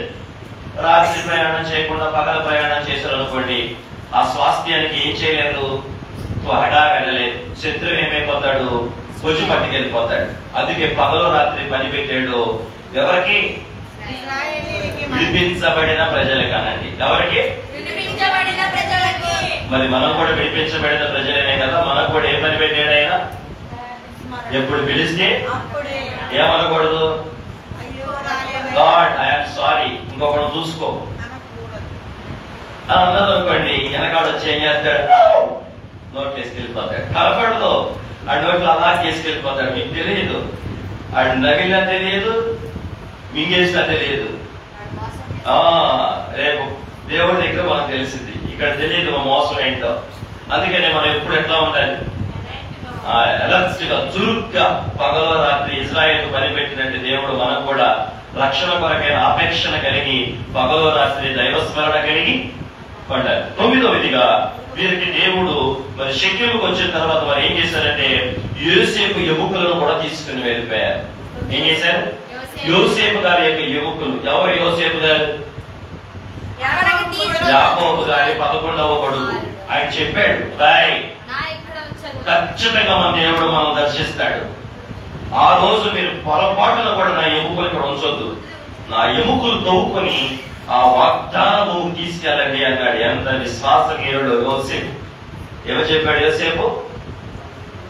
రాత్రి ప్రయాణం చేయకుండా పగల ప్రయాణం చేశారు అనుకోండి, ఆ స్వాస్థ్యానికి ఏం చేయలేదు, త్వరగా వెళ్ళలేదు. శత్రువు ఏమైపోతాడు? కొంచెం పట్టుకెళ్ళిపోతాడు. అందుకే పగలు రాత్రి పని పెట్టాడు. ఎవరికి? విడిపించబడిన ప్రజలకి అనండి. ఎవరికి? మరి మనం కూడా విడిపించబడిన ప్రజలనే కదా. మనకు కూడా ఏ పని పెట్టాడు ఆయన? ఎప్పుడు పిలిస్తే ఏమనకూడదు? గాడ్ ఐఎమ్ సారీ, ఇంకొకడు చూసుకో అన్నది అనుకోండి, వెనకాడు వచ్చి ఏం చేస్తాడు? నోట్ వేసుకెళ్ళిపోతాడు. కలపడదు, ఆ నోట్లు అలా తీసుకెళ్ళిపోతాడు. మీకు తెలియదు, ఆడు నగిలినా తెలియదు, మింగేసినా తెలియదు. రేపు దేవుడి దగ్గర మనకు తెలిసింది, ఇక్కడ తెలియదు మా మోసం ఏంటో. అందుకనే మనం ఎప్పుడు ఎట్లా ఉండాలి? ఎలర్ట్ గా, చురుగ్గా. పగల రాత్రి ఇజ్రాయేల్ పని పెట్టినట్టు దేవుడు మనకు కూడా రక్షణ కొరకైన అపేక్షణ కలిగి పగల రాత్రి దైవస్మరణ కలిగి పడ్డారు. 9వదిగా వీరికి దేవుడు మరి షెకెముకు వచ్చిన తర్వాత మరి ఏం చేశారంటే యోసేపు ఎముకలను కూడా తీసుకుని వెళ్ళిపోయారు. ఏం చేశారు? యోసేపు గారి యొక్క ఎముకలు. ఎవరు యోసేపు గారు? యాకోబు గారి 11వ కొడుకు. ఆయన చెప్పాడు, రాయ్ ఖచ్చితంగా మన దేవుడు మనం దర్శిస్తాడు. ఆ రోజు మీరు పొరపాటున కూడా నా ఎముకలు ఇక్కడ ఉంచొద్దు, నా ఎముకలు తవ్వుకొని ఆ వాగ్దాన భూమికి తీసుకెళ్ళండి అన్నాడు. ఎంత విశ్వాసమీయుడు యోసేపు. ఏమో చెప్పాడు యోసేపు?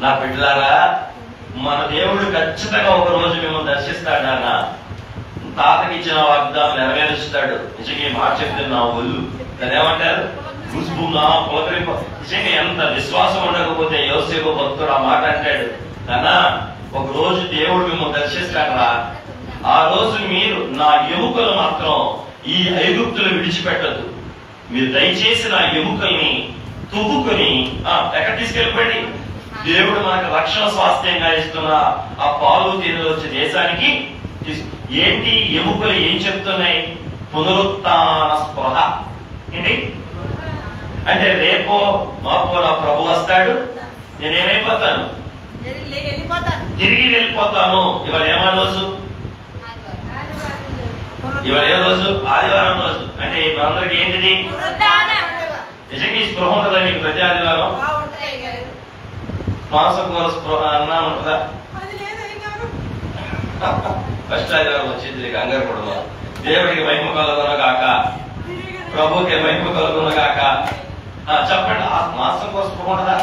నా బిడ్డలారా, మన దేవుడు ఖచ్చితంగా ఒక రోజు మిమ్మల్ని దర్శిస్తాడు నాన్న. తాతకి ఇచ్చిన వాగ్దానం నెరవేరుస్తాడు. నిజంగా ఈ మాట చెప్తే నా ఒళ్ళు దాన్ని ఏమంటారు, పులకరింపు. నిజంగా ఎంత విశ్వాసం ఉండకపోతే యోసేపు భక్తుడు ఆ మాట అంటాడు, నాన్న ఒక రోజు దేవుడు మిమ్మల్ని దర్శిస్తాడరా, ఆ రోజు మీరు నా ఎముకలు మాత్రం ఈ ఐగుప్తులు విడిచిపెట్టద్దు. మీరు దయచేసి నా ఎముకల్ని తువ్వుకొని ఎక్కడ తీసుకెళ్ళిపోండి, దేవుడు మనకు రక్షణ స్వాస్థ్యంగా ఇస్తున్న ఆ పాలు తీరులో వచ్చే దేశానికి. ఏంటి ఎముకలు ఏం చెప్తున్నాయి? పునరుత్థాన స్పృహ. ఏంటి అంటే రేపో మాపో నా ప్రభు వస్తాడు, నేనేమైపోతాను, తిరిగి వెళ్ళిపోతాను. ఇవాళ ఏమా రోజు? ఇవాళ ఏ రోజు? ఆదివారం రోజు. అంటే మనందరికి ఏంటిది? నిజంగా ఈ స్పృహ ఉంటుందా మీకు? ప్రతి ఆదివారం మాంసకూర స్పృహ అన్నా ఉంటుందా? ఫస్ట్ ఆదివారం వచ్చింది కంగారు కూడా. దేవుడికి మహిమ కలుగును గాక, ప్రభుకి మహిమ కలుగును గాక. చెప్పండి, మాంసకూర స్పృహ ఉంటుందా?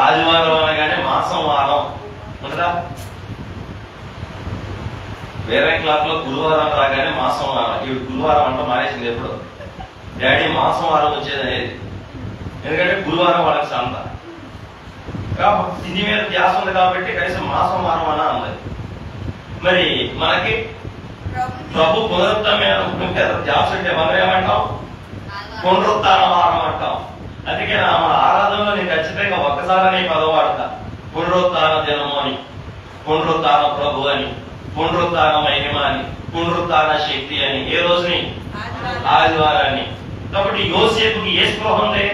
ఆదివారం అనగానే మాంసం వారం ఉంటుందా? వేరే క్లాస్ లో గురువారం రాగానే మాంసం వారం. ఇవి గురువారం అంట మానేసింది. ఎప్పుడు డాడీ మాంసం వారం వచ్చేది అనేది, ఎందుకంటే గురువారం వాళ్ళకి సంత. తిండి మీద ధ్యాస ఉంది కాబట్టి కనీసం మాంసం వారం అన్నా అన్నది. మరి మనకి ప్రభు పునరుత్థానం ధ్యాస ఉంటే మనం ఏమంటాం? పునరుత్థాన వారం అంటాం. అందుకే మన ఆరాధనలో నేను ఖచ్చితంగా ఒక్కసారి పదం వాడతా, పునరుత్థాన దినము అని, పునరుత్థాన ప్రభు అని, పునరుత్థాన మహిమ అని, పునరుత్థాన శక్తి అని. ఏ రోజుని? ఆదివారాన్ని. కాబట్టి యోసేపుకి ఏ స్పృహ ఉంది?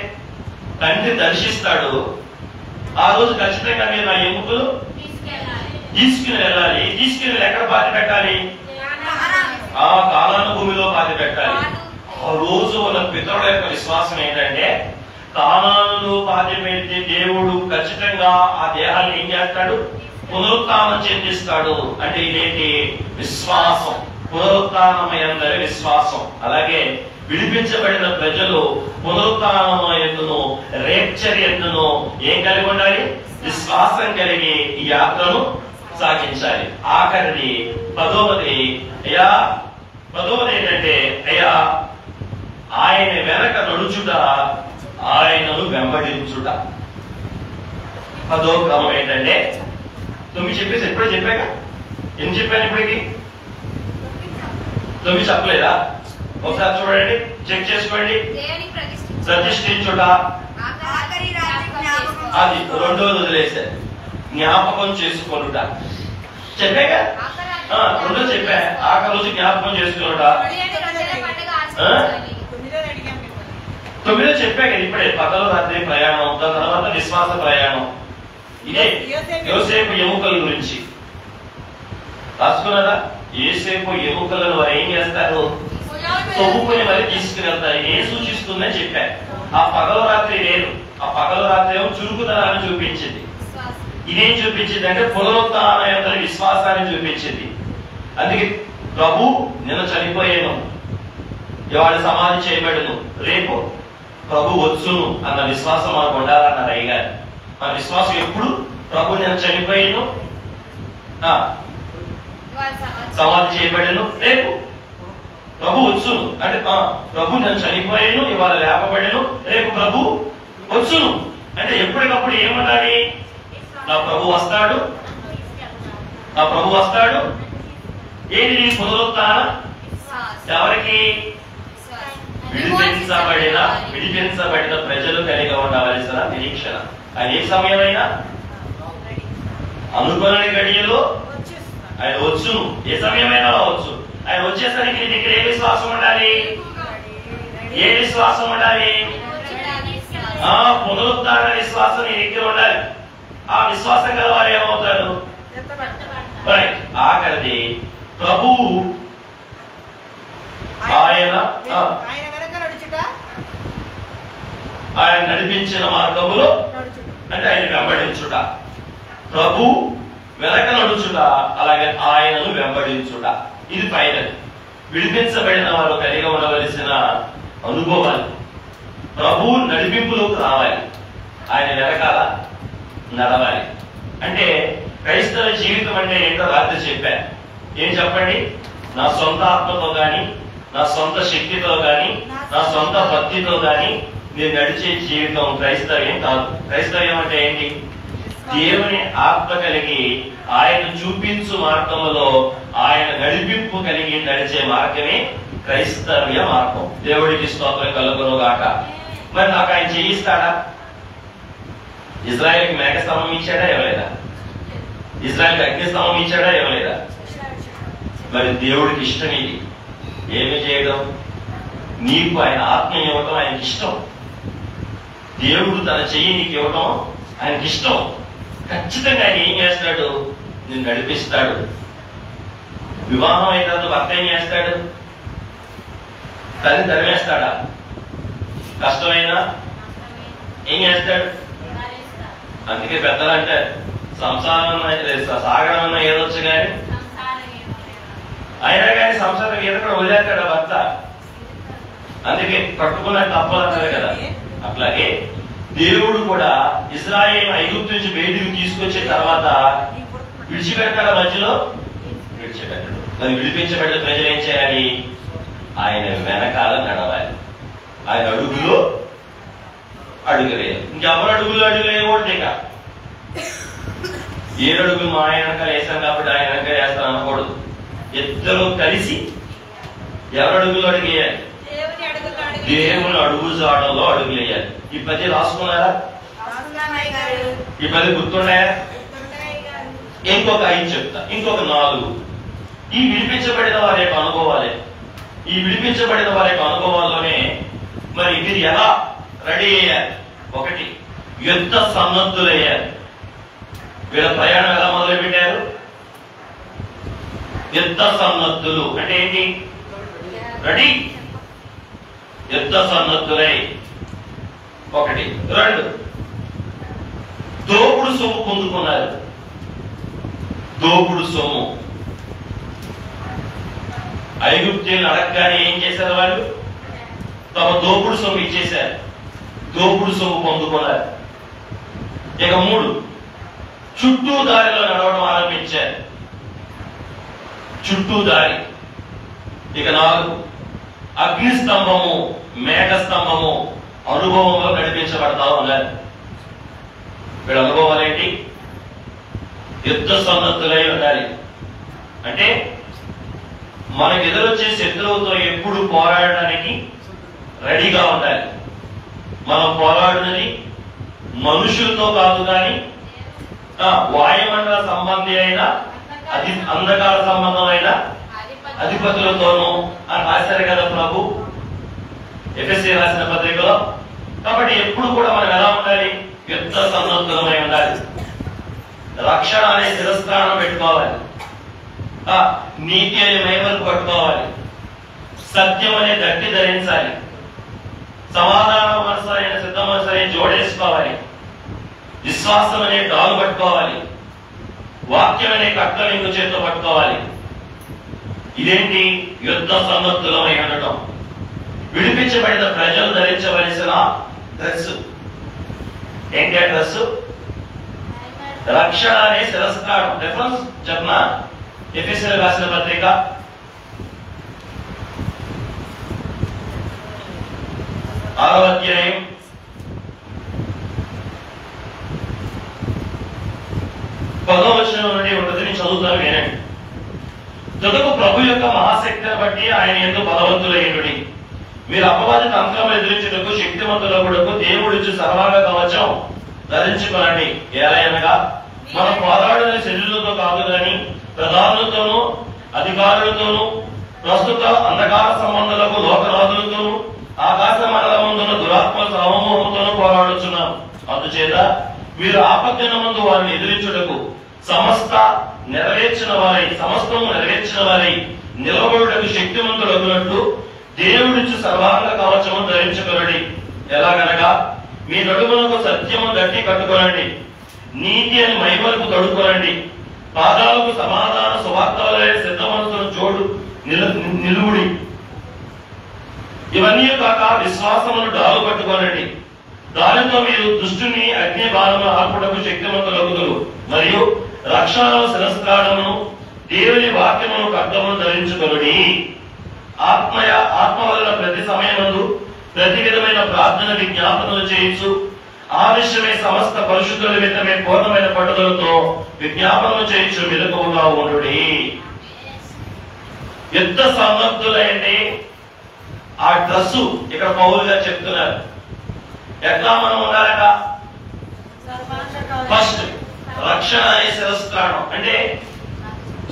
తండ్రి దర్శిస్తాడు, ఆ రోజు ఖచ్చితంగా మీరు నా ఎముకలు తీసుకుని వెళ్ళాలి. తీసుకుని ఎక్కడ పాతి పెట్టాలి? ఆ కాలాను భూమిలో పాతి పెట్టాలి. ఆ రోజు ఉన్న పితరుల యొక్క విశ్వాసం ఏంటంటే, కానానులో పాతి పెడితే దేవుడు ఖచ్చితంగా ఆ దేహాన్ని ఏం చేస్తాడు? పునరుత్థానం చెందిస్తాడు. అంటే ఇదేంటి? విశ్వాసం. పునరుత్థానమయందరి విశ్వాసం. అలాగే విడిపించబడిన ప్రజలు పునరుత్థానం ఎందును, రేప్చర్ ఎందును ఏం కలిగి ఉండాలి? విశ్వాసం కలిగి ఈ యాత్రను సాగించాలి. ఆఖరిది 10వది ఏంటంటే, అయ్యా ఆయన వెనక నడుచుట, ఆయనను వెంబడించుట. 10వ క్రమం ఏంటంటే, 9 చెప్పేసి ఎప్పుడే చెప్పాక, ఏం చెప్పాను ఇప్పటికి? 9 చెప్పలేదా? ఒకసారి చూడండి, చెక్ చేసుకోండి. ప్రతిష్ఠించుట, అది 2వది వదిలేశారు. జ్ఞాపకం చేసుకొనుట చెప్పాక, 2 చెప్పా. ఆఖరి రోజు జ్ఞాపకం చేసుకునుట. 9 చెప్పాక ఇప్పుడే పగలు రాత్రి ప్రయాణం, దాని తర్వాత విశ్వాస ప్రయాణం. ఇదే యోసేపు ఎముకల గురించి రాసుకున్నారా? యోసేపు ఎముకలను వారు ఏం చేస్తారు? తవ్వుకుని మరి తీసుకువెళ్తారు. ఏం సూచిస్తుందని చెప్పారు. ఆ పగలు రాత్రి వేరు. ఆ పగలు రాత్రి ఏమో చురుకుదనాన్ని చూపించింది. ఇదేం చూపించింది అంటే పునరుత్థానం యొక్క విశ్వాసాన్ని చూపించింది. అందుకే ప్రభు నిన్న చనిపోయాను, ఇవాళ సమాధి చేయబడును, రేపు ప్రభు వచ్చును అన్న విశ్వాసం మనకు ఉండాలన్నారు అయ్యగారు. మన విశ్వాసం ఎప్పుడు? ప్రభు నిన్న చనిపోయాను, సమాధి చేయబడను, రేపు ప్రభు వచ్చును. అంటే ప్రభు నేను చనిపోయాను, ఇవాళ లేపబడను, రేపు ప్రభు వచ్చును. అంటే ఎప్పటికప్పుడు ఏముండాలి? నా ప్రభు వస్తాడు, నా ప్రభు వస్తాడు. ఏది పునరుత్థానం? ఎవరికి? విడిపించబడిన ప్రజలు కలిగి ఉండవలసిన నిరీక్షణ. అది ఏ సమయమైనా అనుకోని గడియలో ఆయన వచ్చును. ఏ సమయమైనా వచ్చు. ఆయన వచ్చేసరికి నీ దగ్గర ఏ విశ్వాసం ఉండాలి? ఏ విశ్వాసం ఉండాలి? పునరుత్థాన విశ్వాసం నీ దగ్గర ఉండాలి. ఆ విశ్వాసం గల వారు ఏమవుతారు? ఆఖరిది ప్రభువు ఆయన నడిపించిన మార్గములో అంటే ఆయన వెంబడించుట, ప్రభు వెనక నడుచుట, అలాగే ఆయనను వెంబడించుట. ఇది ఫైనల్. విడిపించబడిన వారు కలిగి ఉండవలసిన అనుభవాలు. ప్రభు నడిపింపులోకి రావాలి, ఆయన వెనకాల నడవాలి. అంటే క్రైస్తవ జీవితం అంటే ఏంటో రాత్రి చెప్పాను. ఏం చెప్పండి? నా సొంత ఆత్మతో గాని, నా సొంత శక్తితో గాని, నా సొంత భక్తితో గాని నేను నడిచే జీవితం క్రైస్తవ్యం కాదు. క్రైస్తవ్యం అంటే ఏంటి? దేవుని ఆత్మ కలిగి ఆయన చూపించు మార్గంలో ఆయన నడిపింపు కలిగి నడిచే మార్గమే క్రైస్తవ్య మార్గం. దేవుడికి స్తోత్రం కలుగును గాక. మరి నాకు ఆయన చేయిస్తాడా? ఇజ్రాయెల్కి మేఘస్తంభం ఇచ్చాడా? ఇవ్వలేదా? ఇజ్రాయెల్కి అగ్నిస్తంభం ఇచ్చాడా? ఇవ్వలేదా? మరి దేవుడికి ఇష్టం ఇది. ఏమి చేయడం? నీకు ఆయన ఆత్మ ఇవ్వటం ఆయనకి ఇష్టం. దేవుడు తన చెయ్యి నీకు ఇవ్వటం ఆయనకి ఇష్టం. ఖచ్చితంగా ఆయన ఏం చేస్తాడు? నిన్ను నడిపిస్తాడు. వివాహం అయిన తర్వాత భర్త ఏం చేస్తాడు? తల్లి తరిమేస్తాడా? కష్టమైనా ఏం చేస్తాడు? అందుకే పెద్దలు అంటారు, సంసారం సాగడం అన్న ఏదొచ్చు కానీ అయినా కానీ సంసారం ఏదో కూడా వదిలేస్తాడు భర్త. అందుకే పట్టుకున్న తప్పదు అంటారు కదా. అట్లాగే దేవుడు కూడా ఇశ్రాయేలు ఐగుప్తు నుంచి బయటికి తీసుకొచ్చిన తర్వాత విడిచిపెట్టాడు, మధ్యలో విడిచిపెట్టాడు. మరి విడిపించబడిన ప్రజలు ఏం చేయాలి? ఆయన వెనకాల నడవాలి, ఆయన అడుగులో అడుగులేయాలి. ఇంకెవరు అడుగులు అడుగులేయకూడదు. ఇక 7 అడుగులు మా ఆయన వెనకాల వేసాం కాబట్టి ఆయన వెనకాల వేస్తాను అనకూడదు. ఇద్దరు కలిసి ఎవరు అడుగులు అడుగేయాలి? దేవుని అడుగు జాడలో అడుగులేయాలి. ఈ 10 రాసుకున్నారా? ఈ 10 గుర్తున్నాయా? ఇంకొక 5 చెప్తా, ఇంకొక 4. ఈ విడిపించబడిన వారి యొక్క అనుభవాలే. ఈ విడిపించబడిన వారి యొక్క అనుభవాల్లోనే మరి మీరు ఎలా రెడీ అయ్యారు? 1, యుద్ధ సన్నద్ధులయ్యారు. వీళ్ళ ప్రయాణం ఎలా మొదలు పెట్టారు? యుద్ధ సన్నద్ధులు అంటే ఏంటి? రెడీ, యుద్ధ సన్నద్ధులై. 1, 2 దోపుడు సొమ్ము పొందుకున్నారు. దోపుడు సొమ్ము ఐగుప్తీయులను అడగగానే ఏం చేశారు? వాళ్ళు తమ దోపుడు సొమ్ము ఇచ్చేశారు. దోపుడు సొమ్ము పొందుకున్నారు. ఇక 3 చుట్టూ దారిలో నడవడం ఆరంభించారు. చుట్టూ దారి. ఇక 4 అగ్ని స్తంభము, మేఘ స్తంభము అనుభవంలో నడిపించబడతా ఉన్నారు. వీళ్ళ అనుభవాలు ఏంటి? యుద్ధ సన్నద్ధులై ఉండాలి. అంటే మనకు ఎదురొచ్చే శత్రువుతో ఎప్పుడు పోరాడడానికి రెడీగా ఉండాలి. మనం పోరాడినది మనుషులతో కాదు, కానీ వాయుమండల సంబంధి అయిన అంధకార సంబంధమైన అధిపతులతోనూ అని రాశారు కదా ప్రభు ఎఫెసీ రాసిన పత్రికలో. కాబట్టి ఎప్పుడు కూడా మనం ఎలా ఉండాలి? యుద్ధ సన్నద్ధులమై ఉండాలి. రక్షణ అనే శిరస్త్రాణం పెట్టుకోవాలి. నీతి అనే మహిమను పట్టుకోవాలి. సత్యం అనే గట్టి ధరించాలి. సమాధాన మనసు అయిన సిద్ధ మనసు అనే జోడేసుకోవాలి. విశ్వాసం అనే డాలు పట్టుకోవాలి. వాక్యం అనే కట్టలింగు చేతితో పట్టుకోవాలి. ఇదేంటి? యుద్ధ సన్నద్ధులమై ఉండటం. విడిపించబడిన ప్రజలు ధరించవలసిన డ్రెస్ ఏంటి? ఆ డ్రెస్ రక్షణ అనే శిరస్త్రాణం. రిఫరెన్స్ చెప్పనా? ఎఫెసీయులకు రాసిన పత్రిక 6వ అధ్యాయం 10వ వచనం నుండి ఉంటుంది. నేను చదువుతాను, వినండి. తుదకు ప్రభు యొక్క మహాశక్తిని బట్టి ఆయన యందు బలవంతులైనడి. మీరు అపవాది తంత్రములు ఎదిరించుటకు శక్తివంతులకు దేవుడిచ్చు సర్వాంగ కవచం ధరించుకోనండి. ఏలయనగా మనం పోరాడిన శరీరులతో కాదు గాని ప్రధానులతోనూ అధికారులతోనూ ప్రస్తుత అంధకార సంబంధాలకు లోకరాజులతోనూ ఆకాశ మండలమందున్న దురాత్మ సమూహంతోనూ పోరాడుచున్నాం. అందుచేత మీరు ఆపత్తినమందు వారిని ఎదిరించుటకు సమస్తము నెరవేర్చిన వారై నిలబడుటకు శక్తివంతులగునట్లు దేవుడిచ్చు సర్వాంగ కవచము ధరించుకొనుడి. ఎలాగనగా మీ నడుములకు సత్యము గట్టి కట్టుకోనండి, నీతి అని మైమలకు తడుకోనండి, పాదాలకు సమాధాన సువార్తలే సిద్ధ మనసును జోడు నిలువుడి. ఇవన్నీ కాక విశ్వాసమును డాలు కట్టుకోనండి, దానితో మీరు దుష్టుని అగ్ని బాణము ఆర్పుటకు శక్తిమంతులగుదురు. మరియు రక్షణ శిరస్త్రాణమును దేవుని వాక్యమును ఖడ్గమును ధరించుకొనుడి. ఆత్మ వలన ప్రతి సమయమందు ప్రతి విధమైన ప్రార్థన విజ్ఞాపనలు చేయించు ఆ విషయమై సమస్త పరిశుద్ధుల నిమిత్తమే పూర్ణమైన పట్టుదలతో విజ్ఞాపనలు చేయించు మెలకువగా ఉండుడి. యుద్ధ సమర్థులైంది. ఆ డ్రస్సు ఇక్కడ పౌలు గారు చెప్తున్నారు. ఎట్లా మనం ఉండాలట? ఫస్ట్ రక్షణ అనే శిరస్త్రాణం. అంటే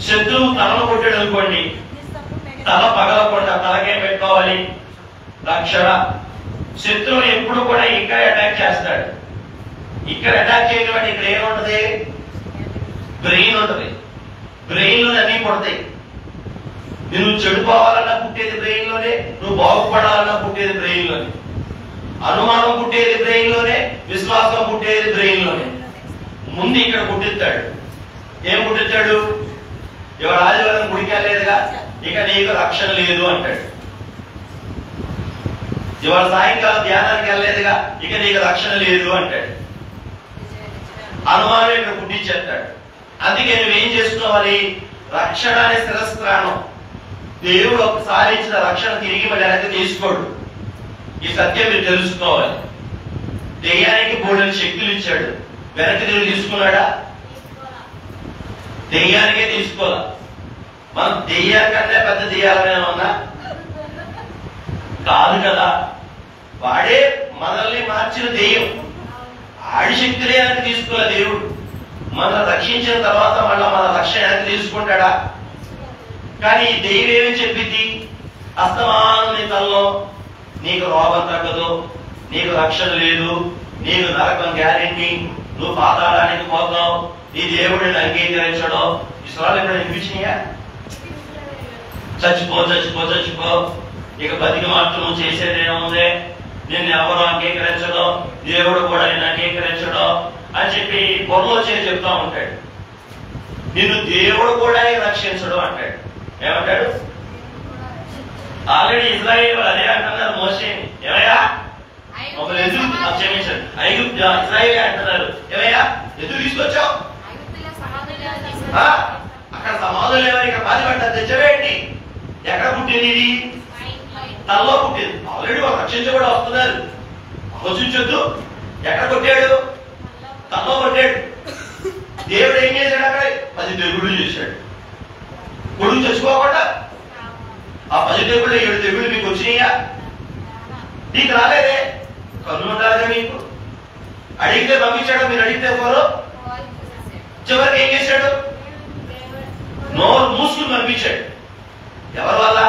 శత్రువు తలను కొట్టాడు అనుకోండి, తల పగలకుండా తలకే పెట్టుకోవాలి రక్షణ. శత్రువు ఎప్పుడు కూడా ఇక్కడ అటాక్ చేస్తాడు. ఇక్కడ అటాక్ చేయడం ఇక్కడ ఏముంటది? బ్రెయిన్ ఉంటది. బ్రెయిన్ లో అన్ని పుడతాయి. నువ్వు చెడిపోవాలన్నా పుట్టేది బ్రెయిన్ లోనే, నువ్వు బాగుపడాలన్నా పుట్టేది బ్రెయిన్ లోనే, అనుమానం పుట్టేది బ్రెయిన్ లోనే, విశ్వాసం పుట్టేది బ్రెయిన్ లోనే. ముందు ఇక్కడ పుట్టిస్తాడు. ఏం పుట్టిస్తాడు? ఇవాళ ఆదివారం గుడికెళ్ళలేదుగా, ఇక నీకు రక్షణ లేదు అంటాడు. ఇవాళ సాయంకాలం ధ్యానానికి వెళ్ళలేదుగా, ఇక నీకు రక్షణ లేదు అంటాడు. అనుమానం ఇక్కడ పుట్టించేస్తాడు. అందుకే నువ్వేం చేసుకోవాలి? రక్షణ అనే శిరస్త్రాణం. దేవుడు ఒకసారి ఇచ్చిన రక్షణ తిరిగి మళ్ళీ వెనక్కి తీసుకోడు. ఈ సత్యం మీరు తెలుసుకోవాలి. దెయ్యానికి బోల్డెని శక్తులు ఇచ్చాడు, వెనక్కి తిరిగి తీసుకున్నాడా? దెయ్యానికే తీసుకోవాలా. మనం దెయ్యానికన్నా పెద్ద దెయ్యాలమేమన్నా కాదు కదా. వాడే మనల్ని మార్చిన దెయ్యం. ఆడి శక్తులే వెనక్కి తీసుకోవాలి దేవుడు. మనం రక్షించిన తర్వాత మళ్ళా మన రక్షణ వెనక్కి తీసుకుంటాడా? కానీ ఈ దెయ్యం ఏమని చెప్పింది? అస్తమానం నీ తల్లో నీకు రోగం తగ్గదు, నీకు రక్షణ లేదు, నీకు నరకం గ్యారెంటీ, నువ్వు పాతాళానికి పోతావు, నీ దేవుడిని అంగీకరించడం. ఈ స్వరాలు ఎప్పుడైనా వినిపించినాయా? చచ్చిపో చచ్చిపో చచ్చిపో, ఇక బతికి మాత్రం చేసేదేముంది, నిన్ను ఎవరు అంగీకరించడం, దేవుడు కూడా నిన్ను అంగీకరించడం అని చెప్పి బొర్రలో చేసి చెప్తా ఉంటాడు. నిన్ను దేవుడు కూడా రక్షించడం అంటాడు. ఏమంటాడు? ఆల్రెడీ ఇజ్రాయేల్ అదే అంటున్నారు మోషేని. ఏమయ్యా క్షమించండి, ఇజ్రాయేల్ అంటున్నారు. ఏమయ్యా ఎదురు తీసుకొచ్చావు? అక్కడ సమాధులు లేవని ఇక్కడ బాధపడ్డా తెచ్చవేంటి? ఎక్కడ పుట్టింది? ఇది తనలో పుట్టింది. ఆల్రెడీ ఒక రక్షించ కూడా వస్తున్నారు. ఆలోచించొద్దు. ఎక్కడ కొట్టాడు? తనలో కొట్టాడు. దేవుడు ఏం చేశాడు? అక్కడ 10 తెగుళ్ళు చేశాడు. కొడుకు చచ్చిపోకుండా ఆ 10 తెగుళ్ళు 7 తెగుళ్ళు మీకు వచ్చినాయా? నీకు రాలేదే. కన్ను ఉండాలిగా మీకు. అడిగితే పంపించాడు, మీరు అడిగితే పోరు. చివరికి ఏం చేశాడు? నోరు మూసుకుని పంపించాడు. ఎవరి వల్ల?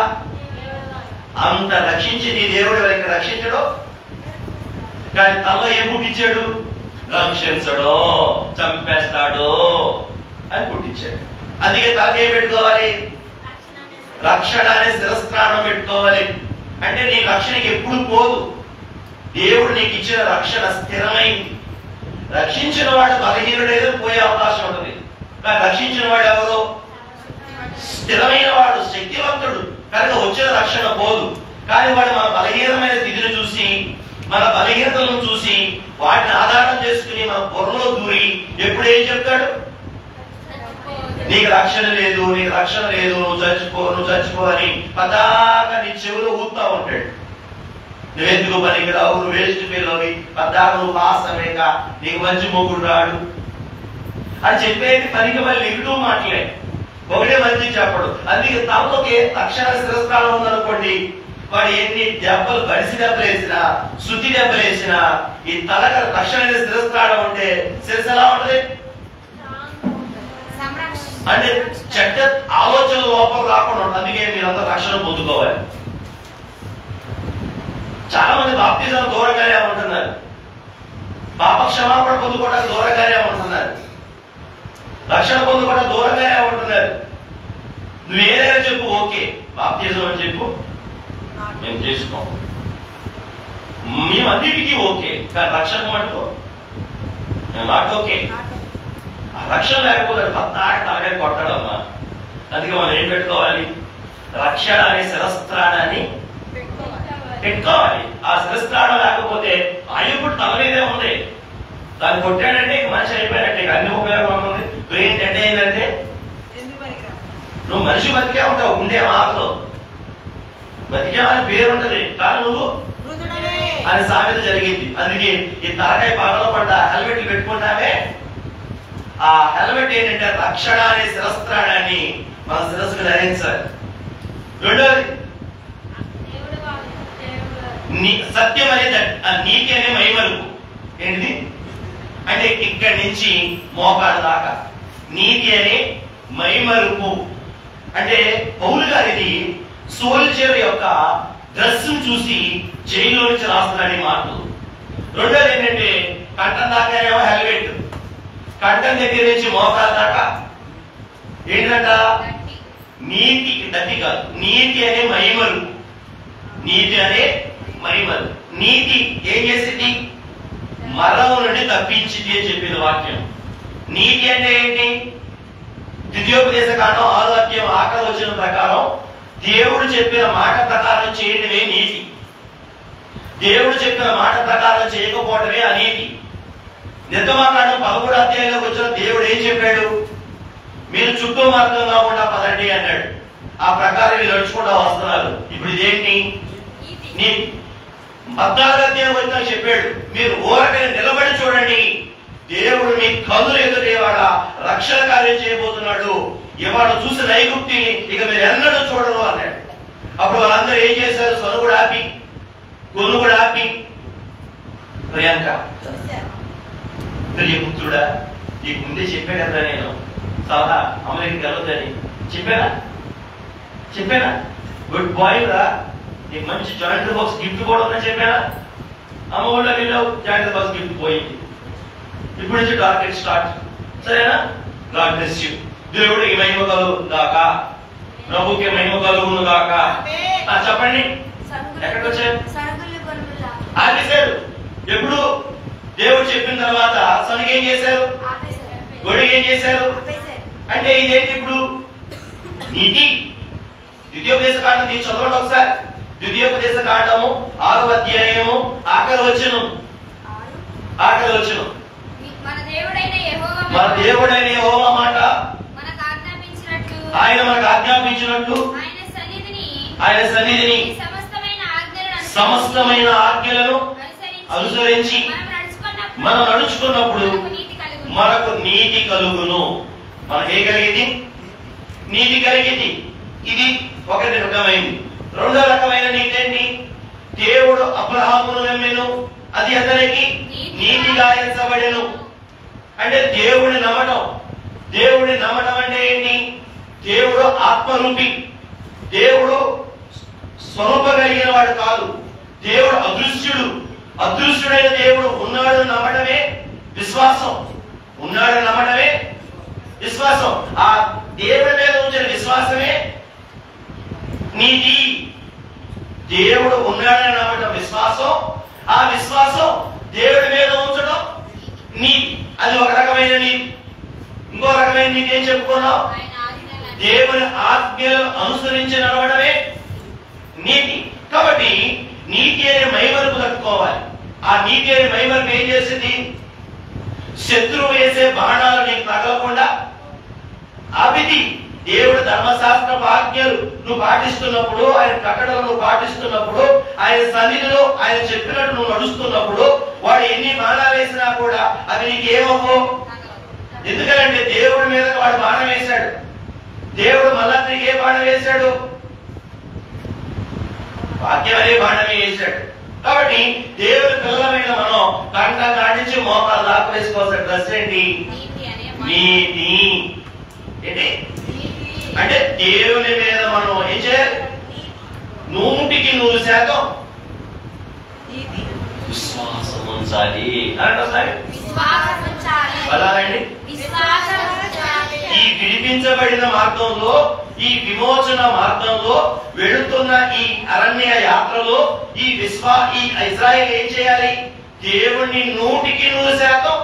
అంత రక్షించి నీ దేవుడు ఎవరికి రక్షించడు. కానీ తనలో ఏం పుట్టించాడు? రక్షించడు, చంపేస్తాడు అని పుట్టించాడు. అందుకే తనకేం పెట్టుకోవాలి? రక్షణ అనే శిరస్త్రాణం పెట్టుకోవాలి. అంటే నీ రక్షణకి ఎప్పుడు పోదు. దేవుడు నీకు ఇచ్చిన రక్షణ స్థిరమైంది. రక్షించిన వాడు బలహీనుడేదో పోయే అవకాశం ఉంటుంది. కానీ రక్షించిన వాడు ఎవరు? స్థిరమైన వాడు, శక్తివంతుడు. కనుక వచ్చిన రక్షణ పోదు. కానీ వాడు మన బలహీనమైన స్థితిని చూసి, మన బలహీనతలను చూసి, వాటిని ఆధారం చేసుకుని మన బుర్రలో దూరి ఎప్పుడేం చెప్తాడు? నీకు రక్షణ లేదు, నీకు రక్షణ లేదు, నువ్వు చచ్చిపో, నువ్వు చచ్చిపో అని పదాగా నీ చెవులు ఊపుతా ఉంటాడు. నువ్వెందుకు పనికిరావు, నువ్వు వేస్ట్ పిల్లవి, పద్దాక నువ్వు పాసమేక, నీకు మంచి మొగుడు రాడు అని చెప్పేది పనికి మళ్ళీ నెగిటివ్ మాటలే. ఒకటే మంచి చెప్పడు. అందుకే తమలోకి రక్షణ శిరస్త్రాణం ఉందనుకోండి, వాడు ఎన్ని దెబ్బలు, బడిసి దెబ్బలు వేసినా, శుద్ధి దెబ్బలు వేసినా, ఈ తలక రక్షణ శిరస్త్రాణం ఉంటే శిరస్సు ఎలా ఉంటది? అంటే చెడ్డ ఆలోచన లోపల రాకుండా ఉంటుంది. అందుకే మీరంతా రక్షణ పొందుకోవాలి. చాలా మంది బాప్తిజం దూరంగానే ఉంటున్నారు, పాప క్షమాపణ పొందుకోవడానికి దూరంగానే ఉంటున్నారు, రక్షణ పొందుకోవడానికి దూరంగానే ఉంటున్నారు. నువ్వు ఏదైనా చెప్పు, ఓకే బాప్తిజం అని చెప్పు, మేము చేసుకోం, మేమన్నిటికీ ఓకే. కానీ రక్షణ మటుకు నాట్ ఓకే. ఆ రక్షణ లేకపోతే తలకాయ కొట్టడమ్మా. అందుకే మనం ఏం పెట్టుకోవాలి? రక్షణ అనే శిరస్త్రాణాన్ని పెట్టుకోవాలి. ఆ శిరస్త్రాణం లేకపోతే ఆయుపుడు తల మీదే ఉంది, దాన్ని కొట్టాడంటే మనిషి అయిపోయినట్టే. అన్ని ఉపయోగం ఉంది. బ్రెయిన్ డెడ్ అయిందంటే నువ్వు మనిషి బతికే ఉంటావు, ఉండే మాటలో బతికేమని పేరు ఉంటది, కానీ నువ్వు అని సామెత జరిగింది. అందుకే ఈ తలకాయ పగల పడ్డ హెల్మెట్లు పెట్టుకుంటామే, ఆ హెల్మెట్ ఏంటంటే రక్షణ అనే శిరస్త్రాణాన్ని మన శిరస్సుకు ధరించాలి. రెండోది సత్యం అనేది నీతి అనే మైమరుపు. ఏంటిది అంటే ఇక్కడి నుంచి మోకాడు దాకా నీతి అనే మైమరుపు. అంటే పౌలు గారిది సోల్జర్ యొక్క డ్రెస్ చూసి జైల్లో నుంచి రాస్తున్నాడు ఈ మాటలు. రెండోది ఏంటంటే కంఠం దాకా ఏమో హెల్మెట్, కంఠం దగ్గర నుంచి మోకాల దాకా ఏంటంట నీతి. దట్టి కాదు, నీతి అనే మైమరు. నీతి అనే మైమరు. నీతి ఏం చేసింది? మరణం నుండి తప్పించింది అని చెప్పింది వాక్యం. నీతి అంటే ఏంటి? ద్వితీయోపదేశ కాండం 6వ అధ్యాయం ఆఖరి వచనం ప్రకారం దేవుడు చెప్పిన మాట ప్రకారం చేయడమే నీతి. దేవుడు చెప్పిన మాట ప్రకారం చేయకపోవడమే అనీతి. నిర్గమకాండం 13వ అధ్యాయంలోకి వచ్చిన దేవుడు ఏం చెప్పాడు? మీరు చుట్టూ మార్గం కాకుండా పదండి అన్నాడు. ఆ ప్రకారం మీరు నడుచుకుంటూ వస్తున్నారు. ఇప్పుడు ఇదేంటి? నీతి. 14వ అధ్యాయం వచ్చినా చెప్పాడు, మీరు ఊరకనే నిలబడి చూడండి, దేవుడు మీ కన్నుల ఎదురేవాడ రక్షణ కార్యం చేయబోతున్నాడు. ఇవాళ చూసిన ఐగుప్తిని ఇక మీరు ఎన్నడూ చూడరు అన్నాడు. అప్పుడు వాళ్ళందరూ ఏం చేశారు? సొనుగుడు ఆపి, కొనుగుడు ఆపి, ప్రియాంక ప్రియపుత్రుడా నీకు ముందే చెప్పాను కదా, నేను సలహా అమెరికాకి వెళ్ళొద్దని చెప్పానా? గుడ్ బాయ్ రా, నీకు మంచి జాయింట్ బాక్స్ గిఫ్ట్ కూడా ఉందని చెప్పానా? అమ్మ ఊళ్ళో వెళ్ళావు, జాయింట్ బాక్స్ గిఫ్ట్ పోయింది. ఇప్పుడు నుంచి టార్గెట్ స్టార్ట్. సరేనా? God bless you. దేవుడికి మహిమ కలుగును గాక, ప్రభుకి మహిమ కలుగును గాక. చెప్పండి, ఎక్కడికి వచ్చారు? ఆపేశారు. ఎప్పుడు? దేవుడు చెప్పిన తర్వాత సనికి ఏం చేశారు? గొడికి ఏం చేశారు? అంటే ఇదేంటి ఇప్పుడు? నీతి. ద్వితీయోపదేశ కాండం తీసి చదవండి ఒకసారి. ద్వితీయోపదేశ కాండము 6వ అధ్యాయము ఆఖరి వచనం. మన దేవుడైన యెహోవా మాట ఆయన మనకు ఆజ్ఞాపించినట్లు ఆయన సన్నిధిని సమస్తమైన ఆజ్ఞలను అనుసరించి మనం నడుచుకున్నప్పుడు మనకు నీతి కలుగును. మనకు ఏ కలిగింది? నీతి కలిగింది. ఇది ఒకటి రకమైంది. రెండో రకమైన నీతి ఏంటి? దేవుడు అబ్రహామును నమ్మెను, అది అతనికి నీతిగా ఎంచబడెను. అంటే దేవుడిని నమ్మటం. దేవుడిని నమ్మటం అంటే ఏంటి? దేవుడు ఆత్మరూపి, దేవుడు స్వరూప కలిగిన వాడు కాదు. దేవుడు అదృశ్యుడు. అదృశ్యుడైన దేవుడు ఉన్నాడు నమ్మటమే విశ్వాసం. ఉన్నాడు నమ్మటమే విశ్వాసం. ఆ దేవుడి మీద ఉంచిన విశ్వాసమే నీతి. దేవుడు ఉన్నాడని నమ్మటం విశ్వాసం, ఆ విశ్వాసం దేవుడి మీద ఉంచడం నీతి. అది ఒక రకమైన నీతి. ఇంకో రకమైన నీతి ఏం చెప్పుకున్నాం? దేవుని ఆజ్ఞలను అనుసరించి నడవడమే నీతి. కాబట్టి నీతి అనే మైమరుపు కట్టుకోవాలి. ఆ నీతి అనే మైమరుపు ఏం చేసింది? శత్రువు వేసే బాణాలు నీకు తగలకుండా ఆపిది. దేవుడు ధర్మశాస్త్ర ఆజ్ఞలు నువ్వు పాటిస్తున్నప్పుడు, ఆయన కట్టడలు నువ్వు పాటిస్తున్నప్పుడు, ఆయన సన్నిధిలో ఆయన చెప్పినట్టు నువ్వు నడుస్తున్నప్పుడు, వాడు ఎన్ని బాణాలు వేసినా కూడా అవి నీకేమో. ఎందుకంటే దేవుడి మీద వాడు బాణం వేశాడు. దేవుడు మళ్ళా నీకు ఏ బాణం వేశాడు? వాక్యం అనే బాణమే వేశాడు. కాబట్టి దేవుడి పిల్లలమైన మనం కంఠం కాడించి మోకాలు దాకా వేసుకోవాల్సిన డ్రెస్ ఏంటి? నీతి. ఏంటి అంటే దేవుని మీద మనం ఏం చేయాలి? 100% విశ్వాసం ఉంచాలి. అలాగండి. ఈ విడిపించబడిన మార్గంలో, ఈ విమోచన మార్గంలో వెళుతున్న ఈ అరణ్య యాత్రలో ఈ ఇశ్రాయేలు ఏం చేయాలి? దేవుణ్ణి 100%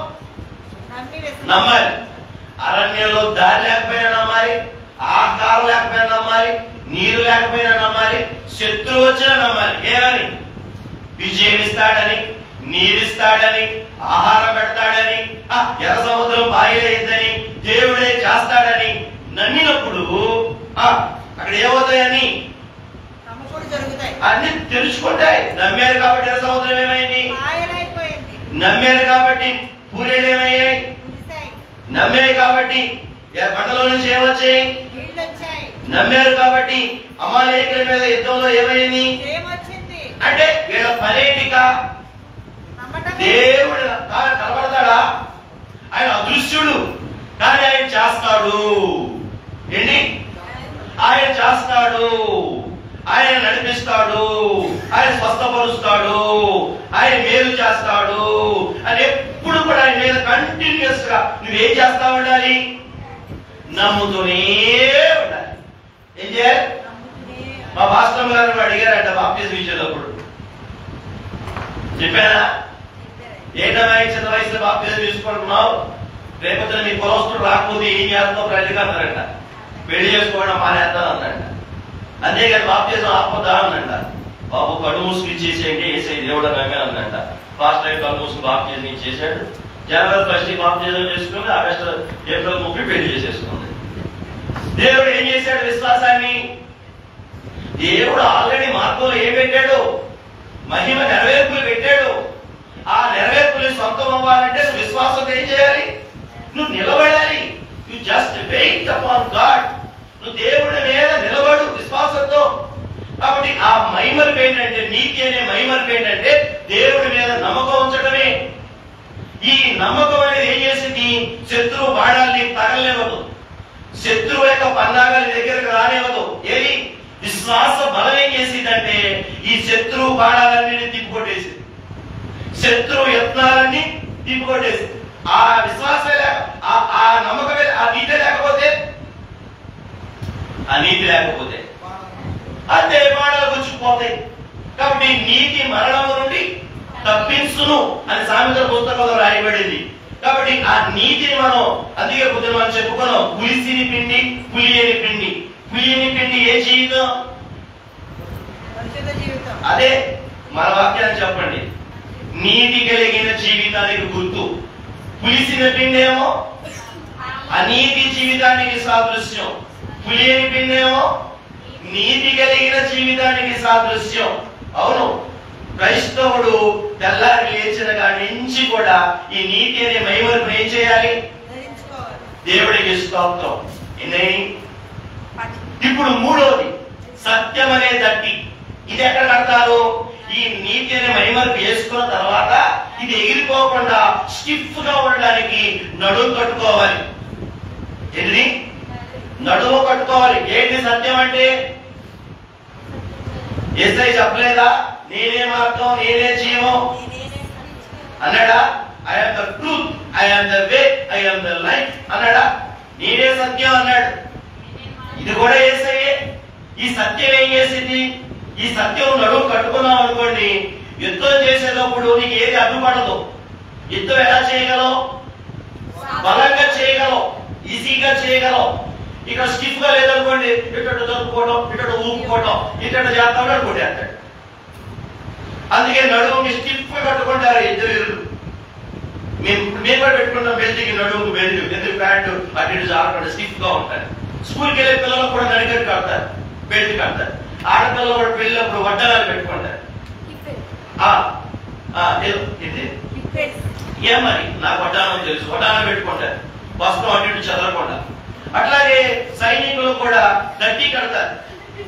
నమ్మాలి. అరణ్యంలో దారి లేకపోయినా నమ్మాలి, ఆహారం లేకపోయినా నమ్మాలి, నీరు లేకపోయినా నమ్మాలి, శత్రువు వచ్చినా నమ్మాలి. ఏమని? విజయం ఇస్తాడని, నీరిస్తాడని, ఆహారం పెడతాడని, ఎర్ర సముద్రం బాయిలైందని, దేవుడే చేస్తాడని నమ్మినప్పుడు అక్కడ ఏమవుతాయని అన్ని తెలుసుకుంటాయి. నమ్మారు కాబట్టి ఎర్ర సముద్రం ఏమైంది? నమ్మారు కాబట్టి పూరేలు ఏమయ్యాయి? నమ్మారు కాబట్టి బండలో నుంచి ఏమొచ్చాయి? నమ్మారు కాబట్టి అమాలేకుల మీద యుద్ధంలో ఏమైంది? అంటే వీళ్ళ పనేటిక దేవుడు కనబడతాడా? ఆయన అదృశ్యుడు, కానీ ఆయన చేస్తాడు. ఏంటి? ఆయన చేస్తాడు, ఆయన నడిపిస్తాడు, ఆయన స్వస్థపరుస్తాడు, ఆయన మేలు చేస్తాడు అని ఎప్పుడు కూడా ఆయన మీద కంటిన్యూస్ గా నువ్వేం చేస్తా ఉండాలి? నమ్ముతూనే ఉండాలి. ఏం చేయాలి? మా భాస్కర్ గారు అడిగారంట బాప్తిజం ఇచ్చేటప్పుడు, చెప్పానా? ఏంటమ్మా చిన్న వయసులో బాప్తిజం తీసుకుంటున్నావు, రేపొద్దున నీ కులస్తుడు రాకపోతే ఏం చేస్తావు? ప్రజలు అన్నారంట. పెళ్లి చేసుకోవడం మానేద్దాం అన్నాడంట. అంతేగాని బాప్తిజం ఆపొద్దా అన్నంట. బాబు కళ్ళు మూసుకు ఇచ్చేసేయండి, ఏసై దేవుడు నమ్మే అన్నంట. ఫాస్ట్ టైం కళ్ళు మూసుకు బాప్తిజం ఇచ్చేసాడు. జనవరి 1 బాప్తిజం చేసుకుని ఆగస్టు ఏప్రిల్ 30 పెళ్లి చేసేసుకుంది. దేవుడు ఏం చేశాడు? విశ్వాసాన్ని దేవుడు ఆల్రెడీ మార్గంలో ఏం పెట్టాడు? మహిమ నెరవేర్పులు పెట్టాడు. ఆ నెరవేర్పులు సొంతం అవ్వాలంటే నువ్వు విశ్వాసంతో ఏం చేయాలి? నువ్వు నిలబడాలి. You just wait upon god. నువ్వు దేవుడి మీద నిలబడు విశ్వాసంతో. కాబట్టి ఆ మహిమర్పు ఏంటంటే, నీతి అనే మహిమర్పు ఏంటంటే దేవుడి మీద నమ్మకం ఉంచడమే. ఈ నమ్మకం అనేది ఏం చేసింది? శత్రువు బాణాల్ని తగలనివ్వదు, శత్రువు యొక్క పన్నాగాల దగ్గరకు రానివ్వదు. ఏది? విశ్వాస బలం ఏం చేసిందంటే ఈ శత్రువు బాణాలన్నీ తిప్పికొట్టేసింది, శత్రువు యత్నాలన్నీ తిప్పికొట్టేసింది. ఆ విశ్వాసమే లేక, ఆ నమ్మకమే, ఆ నీతి లేకపోతే, ఆ నీతి లేకపోతే అంతే బాణాలు గుచ్చుకుపోతాయి. కాబట్టి నీతి మరణము నుండి తప్పించును అని సామెతల పుస్తకంలో రాయబడింది. కాబట్టి ఆ నీతిని మనం అందుకే పొద్దున మనం చెప్పుకున్నాం, పులిసిని పిండి పులియని పిండి. పులియని పిండి ఏ జీవితం? అదే మన వాక్యాన్ని చెప్పండి. నీతి కలిగిన జీవితానికి గుర్తు. పులిసిన పిండి ఏమో అనీతి జీవితానికి సాదృశ్యం, పులియని పిండి ఏమో నీతి కలిగిన జీవితానికి సాదృశ్యం. అవును, క్రైస్తవుడు తెల్లారి లేచిన కాడి నుంచి కూడా ఈ నీతి అనే మహిమను ఏం చేయాలి? దేవుడికి స్తోత్రం. ఇప్పుడు మూడోది సత్యం అనే దట్టి. ఇది ఎక్కడ కడతారు? ఈ నీతి అనే మహిమను వేసుకున్న తర్వాత ఇది ఎగిరిపోకుండా స్టిఫ్ గా ఉండడానికి నడుము కట్టుకోవాలి. ఏంటి? నడుము కట్టుకోవాలి. ఏంటి సత్యం అంటే? యేసయ్య చెప్పలేదా? నేనే మార్గం, నేనే జీవం అన్నాడా? I am the truth, I am the way, I am the life అన్నాడా? నేనే సత్యం అన్నాడు. ఇది కూడా యేసయ్యే. ఈ సత్యం ఏం చేసింది? ఈ సత్యం నడుము కట్టుకున్నాం అనుకోండి, యుద్ధం చేసేటప్పుడు నీకు ఏది అడ్డుపడదు. యుద్ధం ఎలా చేయగలవు? బలంగా చేయగలవు, ఈజీగా చేయగలవు. ఇక్కడ స్టిఫ్ గా లేదనుకోండి, ఇటు దొరుకుకోవడం, ఇటు ఊపుకోవడం, ఇటు చేస్తాడు కొట్టేస్తాడు. అందుకే నడుముకి స్టిఫ్ గా కట్టుకుంటారు ఇద్దరు వీరులు. మేము కూడా పెట్టుకుంటాం బెల్ట్కి, నడుముకు బెల్ట్, ఎందుకు ప్యాంటు అటు ఇటు జారకుండా స్టిఫ్ గా ఉంటారు. స్కూల్కి వెళ్ళే పిల్లలకు కూడా నడిగట్టు కడతారు, బెల్ట్ కడతారు. ఆడపిల్లలు కూడా పెళ్ళినప్పుడు వడ్డాలు పెట్టుకుంటారు. ఏమని నాకు వడ్డానం తెలుసు, వడ్డానం పెట్టుకుంటారు, వస్త్రం అటు ఇటు చదవకుండా. అట్లాగే సైనికులు కూడా దట్టి కడతారు.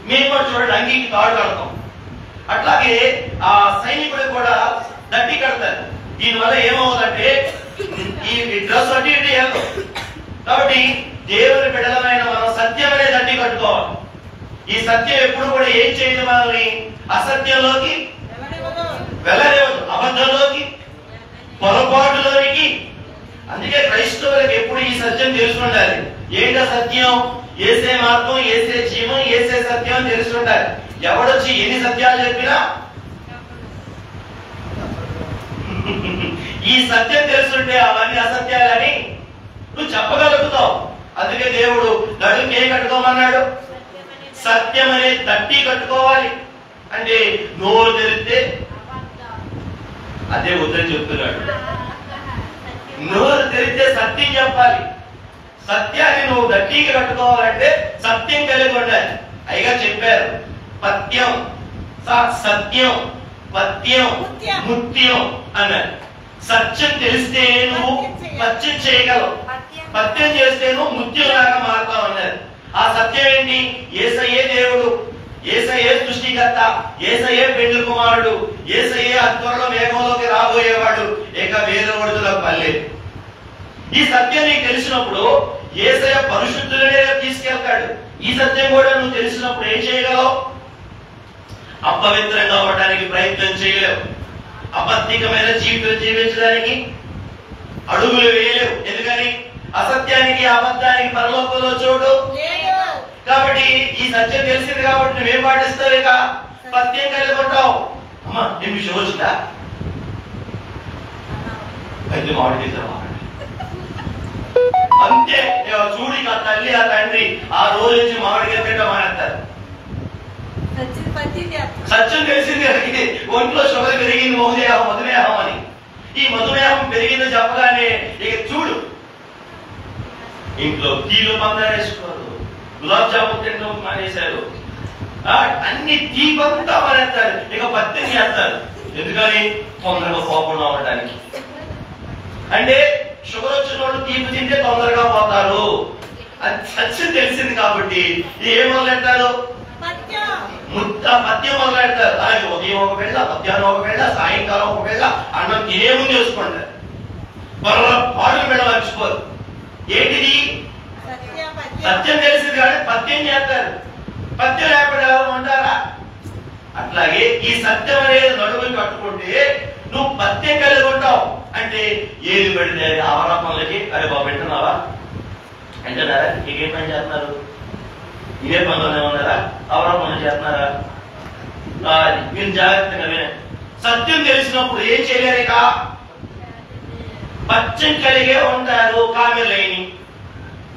మేము కూడా చూడండి, అంగీకి తాడు కడతాం. అట్లాగే ఆ సైనికులు కూడా దట్టి కడతారు. దీనివల్ల ఏమవుతుందంటే ఈ డ్రెస్ అటు ఇటు వెళ్తాం. కాబట్టి దేవుని బిడ్డలమైన మనం సత్యం అనే దట్టి కట్టుకోవాలి. ఈ సత్యం ఎప్పుడు కూడా ఏం చేయదు? మనల్ని అసత్యంలోకి వెళ్ళలేవదు, అబద్ధంలోకి, పొరపాటులోనికి. అందుకే క్రైస్తవులకు ఎప్పుడు ఈ సత్యం తెలుసుకుంటారు. ఏంటో సత్యం? ఏసే మార్గం, ఏసే జీవం, ఏసే సత్యం తెలుసుకుంటారు. ఎవడొచ్చి ఎన్ని సత్యాలు చెప్పినా ఈ సత్యం తెలుసుంటే అవన్నీ అసత్యాలని నువ్వు చెప్పగలుగుతావు. అందుకే దేవుడు నడుముకి ఏం కట్టుకోమన్నాడు? సత్యం అనే తట్టి కట్టుకోవాలి. అంటే నోరు తెరిస్తే అదే వద్దని చెప్తున్నాడు. నోరు తెరిస్తే సత్యం చెప్పాలి. సత్యాన్ని నువ్వు గట్టిగా కట్టుకోవాలంటే సత్యం కలిగి ఉండాలి. అయిగా చెప్పారు పత్యం, సత్యం, పత్యం, ముత్యం అన్నారు. సత్యం తెలిస్తే నువ్వు పత్యం చేయగలవు, పత్యం చేస్తే నువ్వు ముత్యంలాగా మారుతావు అన్నారు. ఆ సత్యం ఏంటి? యేసయ్యే దేవుడు, యేసయ్యే సృష్టికర్త, యేసయ్యే పెండ్లి కుమారుడు, యేసయ్యే త్వరలో మేఘంలోకి రాబోయేవాడు, ఇక వేరే వడుదలకు పల్లె. ఈ సత్యం నీకు తెలిసినప్పుడు యేసయ్య పరిశుద్ధులనే తీసుకెళ్తాడు. ఈ సత్యం కూడా నువ్వు తెలిసినప్పుడు ఏం చేయగలవు? అపవిత్రంగా అవ్వడానికి ప్రయత్నం చేయలేవు. అబద్ధికమైన జీవితం జీవించడానికి అడుగులు వేయలేవు. ఎందుకని? అసత్యానికి అబద్ధానికి పరలోకంలో చోటు. కాబట్టి ఈ సత్యం తెలిసింది కాబట్టి నువ్వేం పాటిస్తావు? ఇక పత్యం కలిగి ఉంటావు. అమ్మా నేను విషయం వచ్చిందా? అయితే మాట్లాడేసావా? అంతే. చూడి ఆ తల్లి ఆ తండ్రి ఆ రోజు నుంచి మామిడికాయ తింటాం మానేస్తారు. సత్యం తెలిసింది ఒంట్లో షుగర్ పెరిగింది, మధుమేహం అని. ఈ మధుమేహం పెరిగిందని చెప్పగానే ఇక చూడు ఇంట్లో టీలు మందారేసుకోరు, గులాబ్ జామున్ తినడం మానేశారు, అన్ని తీపంతా మానేస్తారు. ఇక పత్యం చేస్తారు. ఎందుకని? తొందరగా పోకుండా ఉండటానికి. అంటే షుగర్ వచ్చిన వాళ్ళు తీపి తింటే తొందరగా పోతారు. అది సత్యం తెలిసింది కాబట్టి ఏం మొదలెట్టారు? పత్యం మొదలెడతారు. అలాగే ఉదయం ఒక వేళ, మధ్యాహ్నం ఒక వేళ, సాయంకాలం ఒక వేళ అన్నం తినే ముందు చేసుకుంటారు. పాటలు వేళ మర్చిపోరు. ఏంటిది? సత్యం తెలిసింది కాబట్టి పత్యం చేస్తారు. పత్యం లేకుండా ఎవరు ఉంటారా? అట్లాగే ఈ సత్యం అనేది నడుములు కట్టుకుంటే నువ్వు పత్యం కలిగి ఉంటావు. అంటే ఏది పెడితే అది ఆవరా పనులకి అరే బాబు వింటున్నావా అంటున్నారా? ఇంకేం పని చేస్తున్నారు? ఇదే పనులు ఉన్నారా? ఆవరా పనులు చేస్తున్నారా? మీరు జాగ్రత్తగా వినండి. సత్యం తెలిసినప్పుడు ఏం చేయలేరు? ఇక పత్యం కలిగే ఉంటారు. కామెలైని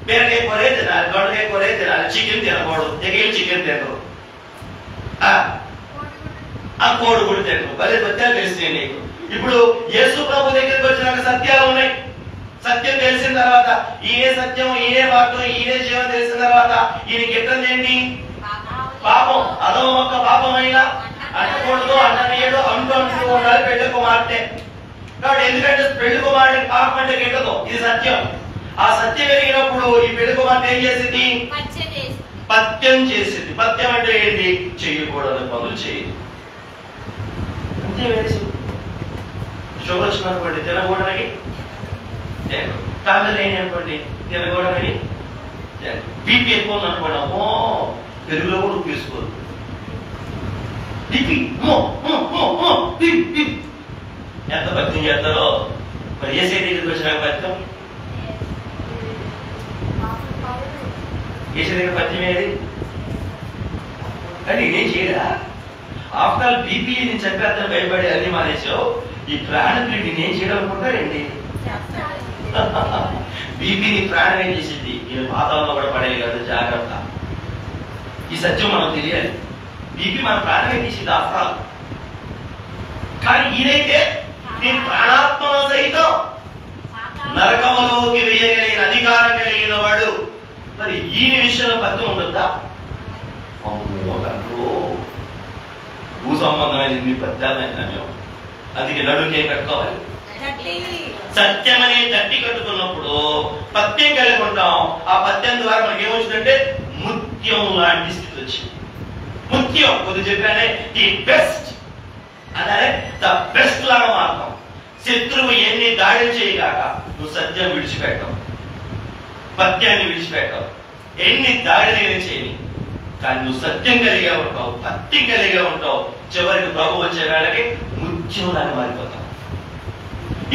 బీరకాయ కూరే తినాలి, దొండకాయ కూరే తినాలి, చికెన్ తినకూడదు, ఎగేలు చికెన్ తినరు, ఆ కోడి కూడా తినరు. భలే సత్యాలు తెలిసినాయి నీకు. ఇప్పుడు యేసు ప్రభు దగ్గరికి వచ్చినాక సత్యాలు ఉన్నాయి. సత్యం తెలిసిన తర్వాత ఈయనే సత్యం, ఈయనే మార్గం, ఈయనే జీవం తెలిసిన తర్వాత ఈయనకి ఎట్టుంది ఏంటి? పాపం. అదో ఒక్క పాపమైనా అంటకూడదు, అన్నయ్యడు అంటూ ఉండాలి పెళ్లి కుమార్తె. కాబట్టి ఎందుకంటే పెళ్లి కుమారుడికి పాపం అంటే గిట్టదు. ఇది సత్యం. ఆ సత్యం పెరిగినప్పుడు ఈ పెళ్లి కుమార్తె ఏం చేసింది? పత్యం చేసింది. పత్యం అంటే ఏంటి? చెయ్యకూడదు పనులు చేయదు. అంతే వేసి షుగర్ వచ్చినటువంటి తినకూడదని, కాళ్ళు లేని అనుకోండి తినకూడదని, బీపీ ఎక్కువ ఉంది అనుకోండి అమ్మో పెరుగులో కూడా తీసుకోదు. బీపీ ఎంత పత్యం చేస్తారో మరి ఏ సైడ్ దగ్గరికి వచ్చినాక పత్యం ఏసీ దగ్గర పత్యం ఏది? కానీ ఇదేం చేయడా? ఆఫ్టర్ ఆల్ బీపీ నేను చెప్పేస్తాను భయపడి అన్ని మానేసావు. ఈ ప్రాణం నేనేం చేయడం అనుకుంటారండి? బీపీని ప్రాణం ఏం చేసింది? నేను పాతాళంలో కూడా పడేది కదా, జాగ్రత్త. ఈ సత్యం మనకు తెలియాలి. బీపీ మన ప్రాణం ఏం చేసింది ఆఫ్టర్ ఆల్. కానీ ఈయనైతే నేను ప్రాణాత్మ సహితం నరకములోకి వేయగలిగిన అధికారం కలిగిన వాడు. మరి ఈయన విషయంలో పత్యం ఉండొద్దా? భూ సంబంధమైన పత్యాలైనా మేము అందుకే నడుకే కట్టుకోవాలి. సత్యం అనే తట్టి కట్టుకున్నప్పుడు పత్యం కలిగి ఉంటాం. ఆ పత్యం ద్వారా మనకి ఏమొచ్చిందంటే ముత్యం లాంటి స్థితి వచ్చింది. ముత్యం కొద్ది చెప్పానే ది బెస్ట్ అలాగే ద బెస్ట్ లాగా మారుతాం. శత్రువు ఎన్ని దాడులు చేయగాక నువ్వు సత్యం విడిచిపెట్టావు, పత్యాన్ని విడిచిపెట్టావు. ఎన్ని దాడులు చేయని కానీ నువ్వు సత్యం కలిగే ఉంటావు, పత్యం కలిగే ఉంటావు. చివరికి ప్రభు వచ్చే వేళకి ముత్యంలాగా మారిపోతావు.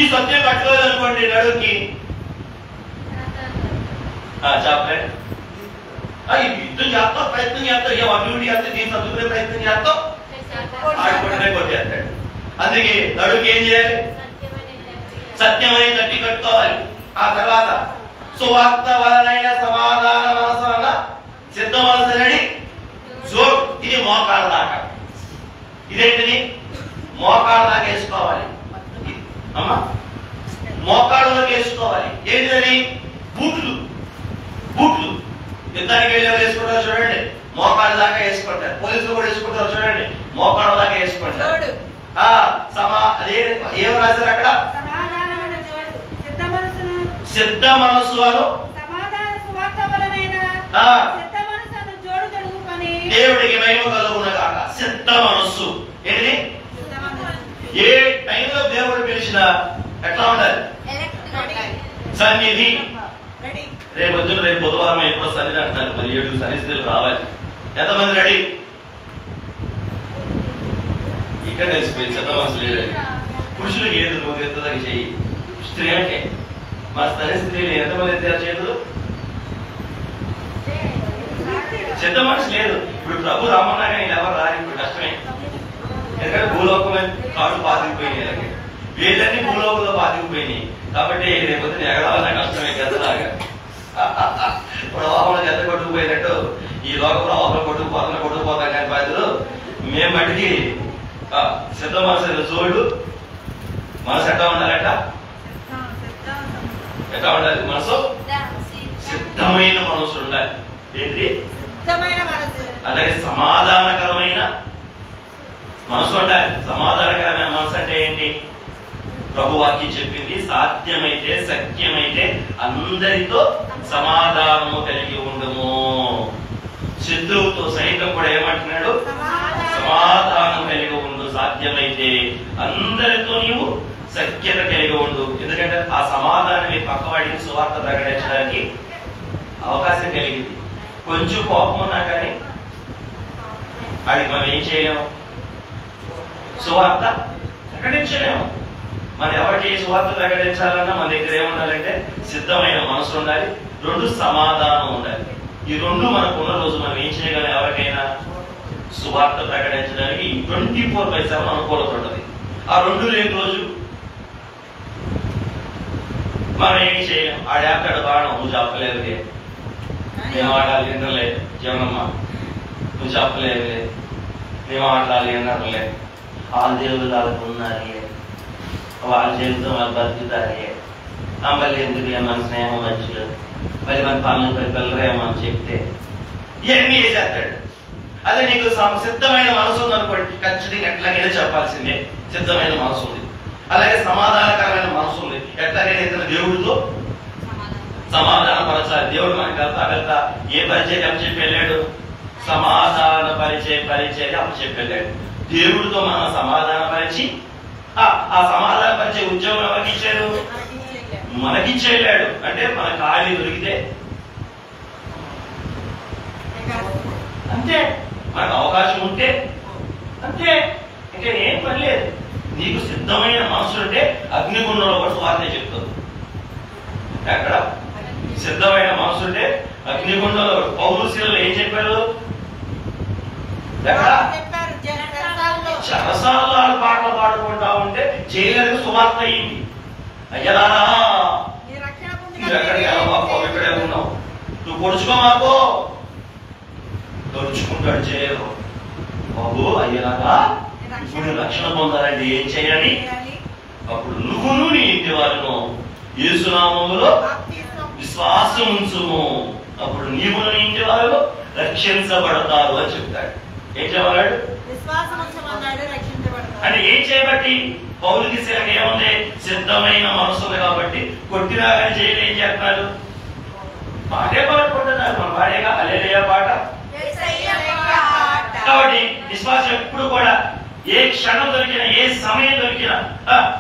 ఈ సత్యం కట్టుకోవాలనుకోండి నడుకి చెప్పలే యుద్ధం చేస్తావు, ప్రయత్నం చేస్తావు, ఏ అభివృద్ధి చేస్తే దీన్ని సర్దుకునే ప్రయత్నం చేస్తావు, ఆడుకుంటూనే కొట్టేస్తాడు. అందుకే నడుకి ఏం చేయాలి? సత్యమని గట్టి కట్టుకోవాలి. ఆ తర్వాత సువార్త వలనైన సమాధాన మనసు అన్న సిద్ధ మనసు రెడీ జోడు. ఇది మోకాళ్ళ దాకా. ఇదేంటిది? మోకాళ్ళ దాకా వేసుకోవాలి. అమ్మా మోకాళ్ళలోకి వేసుకోవాలి. ఏంటిదని? బూట్లు. బూట్లు యుద్ధానికి వెళ్ళి వేసుకుంటారు చూడండి, మోకాళ్ళ దాకా వేసుకుంటారు. పోలీసులు కూడా వేసుకుంటారు చూడండి, మోకాళ్ళ దాకా వేసుకుంటారు. అదే ఏం రాశారు అక్కడ? సిద్ధ మనసు అను దేవుడికి మహిమ కలుగునగాక. సిద్ధ మనస్సు ఏంటి? ఏ టైంలో దేవుడు పిలిచినా ఎట్లా ఉండాలి? సన్నిధి. రేపు బుధవారం ఎప్పుడో సన్నిధి అంటున్నారు, మరి 7 సన్నిధులు రావాలి. ఎంతమంది రెడీ? ఇక్కడ తెలిసిపోయింది సిద్ధ మనసు లేదని. పురుషులకు ఏది నువ్వు ఎత్తదానికి చెయ్యి, స్త్రీ అంటే మా స్త్రీలు ఎంతమంది ఎత్తారు చేతులు? సిద్ధ మనసు లేదు. ఇప్పుడు ప్రభు రామన్నా కానీ ఎవరు రాని, ఇప్పుడు కష్టమే. ఎందుకంటే భూలోకమే కాడు పాతికిపోయినాయి, వీళ్ళన్నీ భూలోకంలో పాతికిపోయినాయి. కాబట్టి రేపొద్దు ఎగరాలన్నా కష్టమే. గెద్దలాగా ప్రవాహంలో గెద్ద కొట్టుకుపోయినట్టు ఈ లోక ప్రవాహంలో కొట్టుకుపోతాం కానీ బాధ్యులు మేము మట్టికి సిద్ధ మనసు చూడు. మనసు ఎట్లా ఉండాలట? ఎట్లా ఉండాలి? మనసు సిద్ధమైన మనసు ఉండాలి. ఏంటి? అలాగే సమాధానకరమైన మనసు ఉండాలి. సమాధానకరమైన మనసు అంటే ఏంటి? ప్రభు వాక్యం చెప్పింది, సాధ్యమైతే సత్యమైతే అందరితో సమాధానము కలిగి ఉండము. శత్రువుతో సైతం కూడా ఏమంటున్నాడు? సమాధానం కలిగి ఉండు. సాధ్యమైతే అందరితో నీవు సఖ్యత కలిగి ఉండు. ఎందుకంటే ఆ సమాధానాన్ని పక్కవాడికి సువార్త ప్రకటించడానికి అవకాశం కలిగింది. కొంచెం కోపం ఉన్నా కానీ అది మనం ఏం చేయలేము, సువార్త ప్రకటించలేము. మనం ఎవరికి సువార్త ప్రకటించాలన్నా మన దగ్గర ఏముండాలంటే సిద్ధమైన మనసు ఉండాలి, 2 సమాధానం ఉండాలి. ఈ 2 మనకు ఉన్న రోజు మనం ఏం చేయగలం? ఎవరికైనా సువార్త ప్రకటించడానికి 24/7 అనుకూలత ఉంటుంది. ఆ 2 లేని రోజు మనం ఏం చేయలేం. ఆడేస్తాడు బాణం, నువ్వు చెప్పలేదులే, నేను ఆడాలి వినలే, జీవనమ్మ నువ్వు చెప్పలేదులే, మేము ఆడాలి వినలే, వాళ్ళ దేవుడు వాళ్ళకు ఉన్నారు, వాళ్ళ జీవితం వాళ్ళు బతుకుతారే, మళ్ళీ ఎందుకు మన స్నేహం మంచిగా, మళ్ళీ మన పనులు పిల్లరేమో అని చెప్తే ఇవన్నీ చేసేస్తాడు. అదే నీకు సిద్ధమైన మనసు ఉందనుకోండి, ఖచ్చితంగా ఎట్లాగైనా చెప్పాల్సిందే. సిద్ధమైన మనసు ఉంది. అలాగే సమాధానకరమైన మనసు ఉంది. ఎట్లాగైనా ఇతను దేవుడితో సమాధాన పరచాలి. దేవుడు మనకి వెళ్తా ఏ పరిచయం చెప్పి వెళ్ళాడు? సమాధాన పరిచయం చెప్పి వెళ్ళాడు. దేవుడితో మనం సమాధాన పరిచి ఆ సమాధాన పరిచే ఉద్యోగం ఎవరికి ఇచ్చాడు? మనకిచ్చేళ్ళాడు. అంటే మన ఖాళీ దొరికితే అంతే, మనకు అవకాశం ఉంటే అంతే, ఇంకా ఏం పని లేదు. నీకు సిద్ధమైన మనసు అంటే అగ్నిగుండంలో కూడా సువార్తే చెప్తుంది. ఎక్కడ సిద్ధమైన మనసు అంటే అగ్నిగుండంలో పౌరుషులు ఏం చెప్పారు? చెరసాలలో పాటలు పాడుకుంటా ఉంటే జైలకు సువార్త అయింది. అయ్యలారా ఎక్కడికి బాబు, ఇక్కడే ఉన్నావు, నువ్వు పొడుచుకో మాకో, తొడుచుకుంటాడు జైలు. బాబు అయ్యలారా ఇప్పుడు రక్షణ పొందాలంటే ఏం చేయాలి? అప్పుడు నువ్వును నీ ఇంటి వారును యేసునామములో విశ్వాసం ఉంచుము, అప్పుడు నీవు నీ ఇంటి వారు రక్షించబడతారు అని చెప్తాడు. ఏం చెప్పాడు? అంటే ఏం చేయబట్టి? పౌలుకి సేవకి ఏముంది? సిద్ధమైన మనసు ఉంది కాబట్టి కొట్టినా కానీ జైలు ఏం చేస్తున్నారు? పాటే పాడుకుంటున్నారు. మన పాడేగా హల్లెలూయా పాట. కాబట్టి విశ్వాసం ఎప్పుడు కూడా ఏ క్షణం దొరికినా, ఏ సమయం దొరికినా,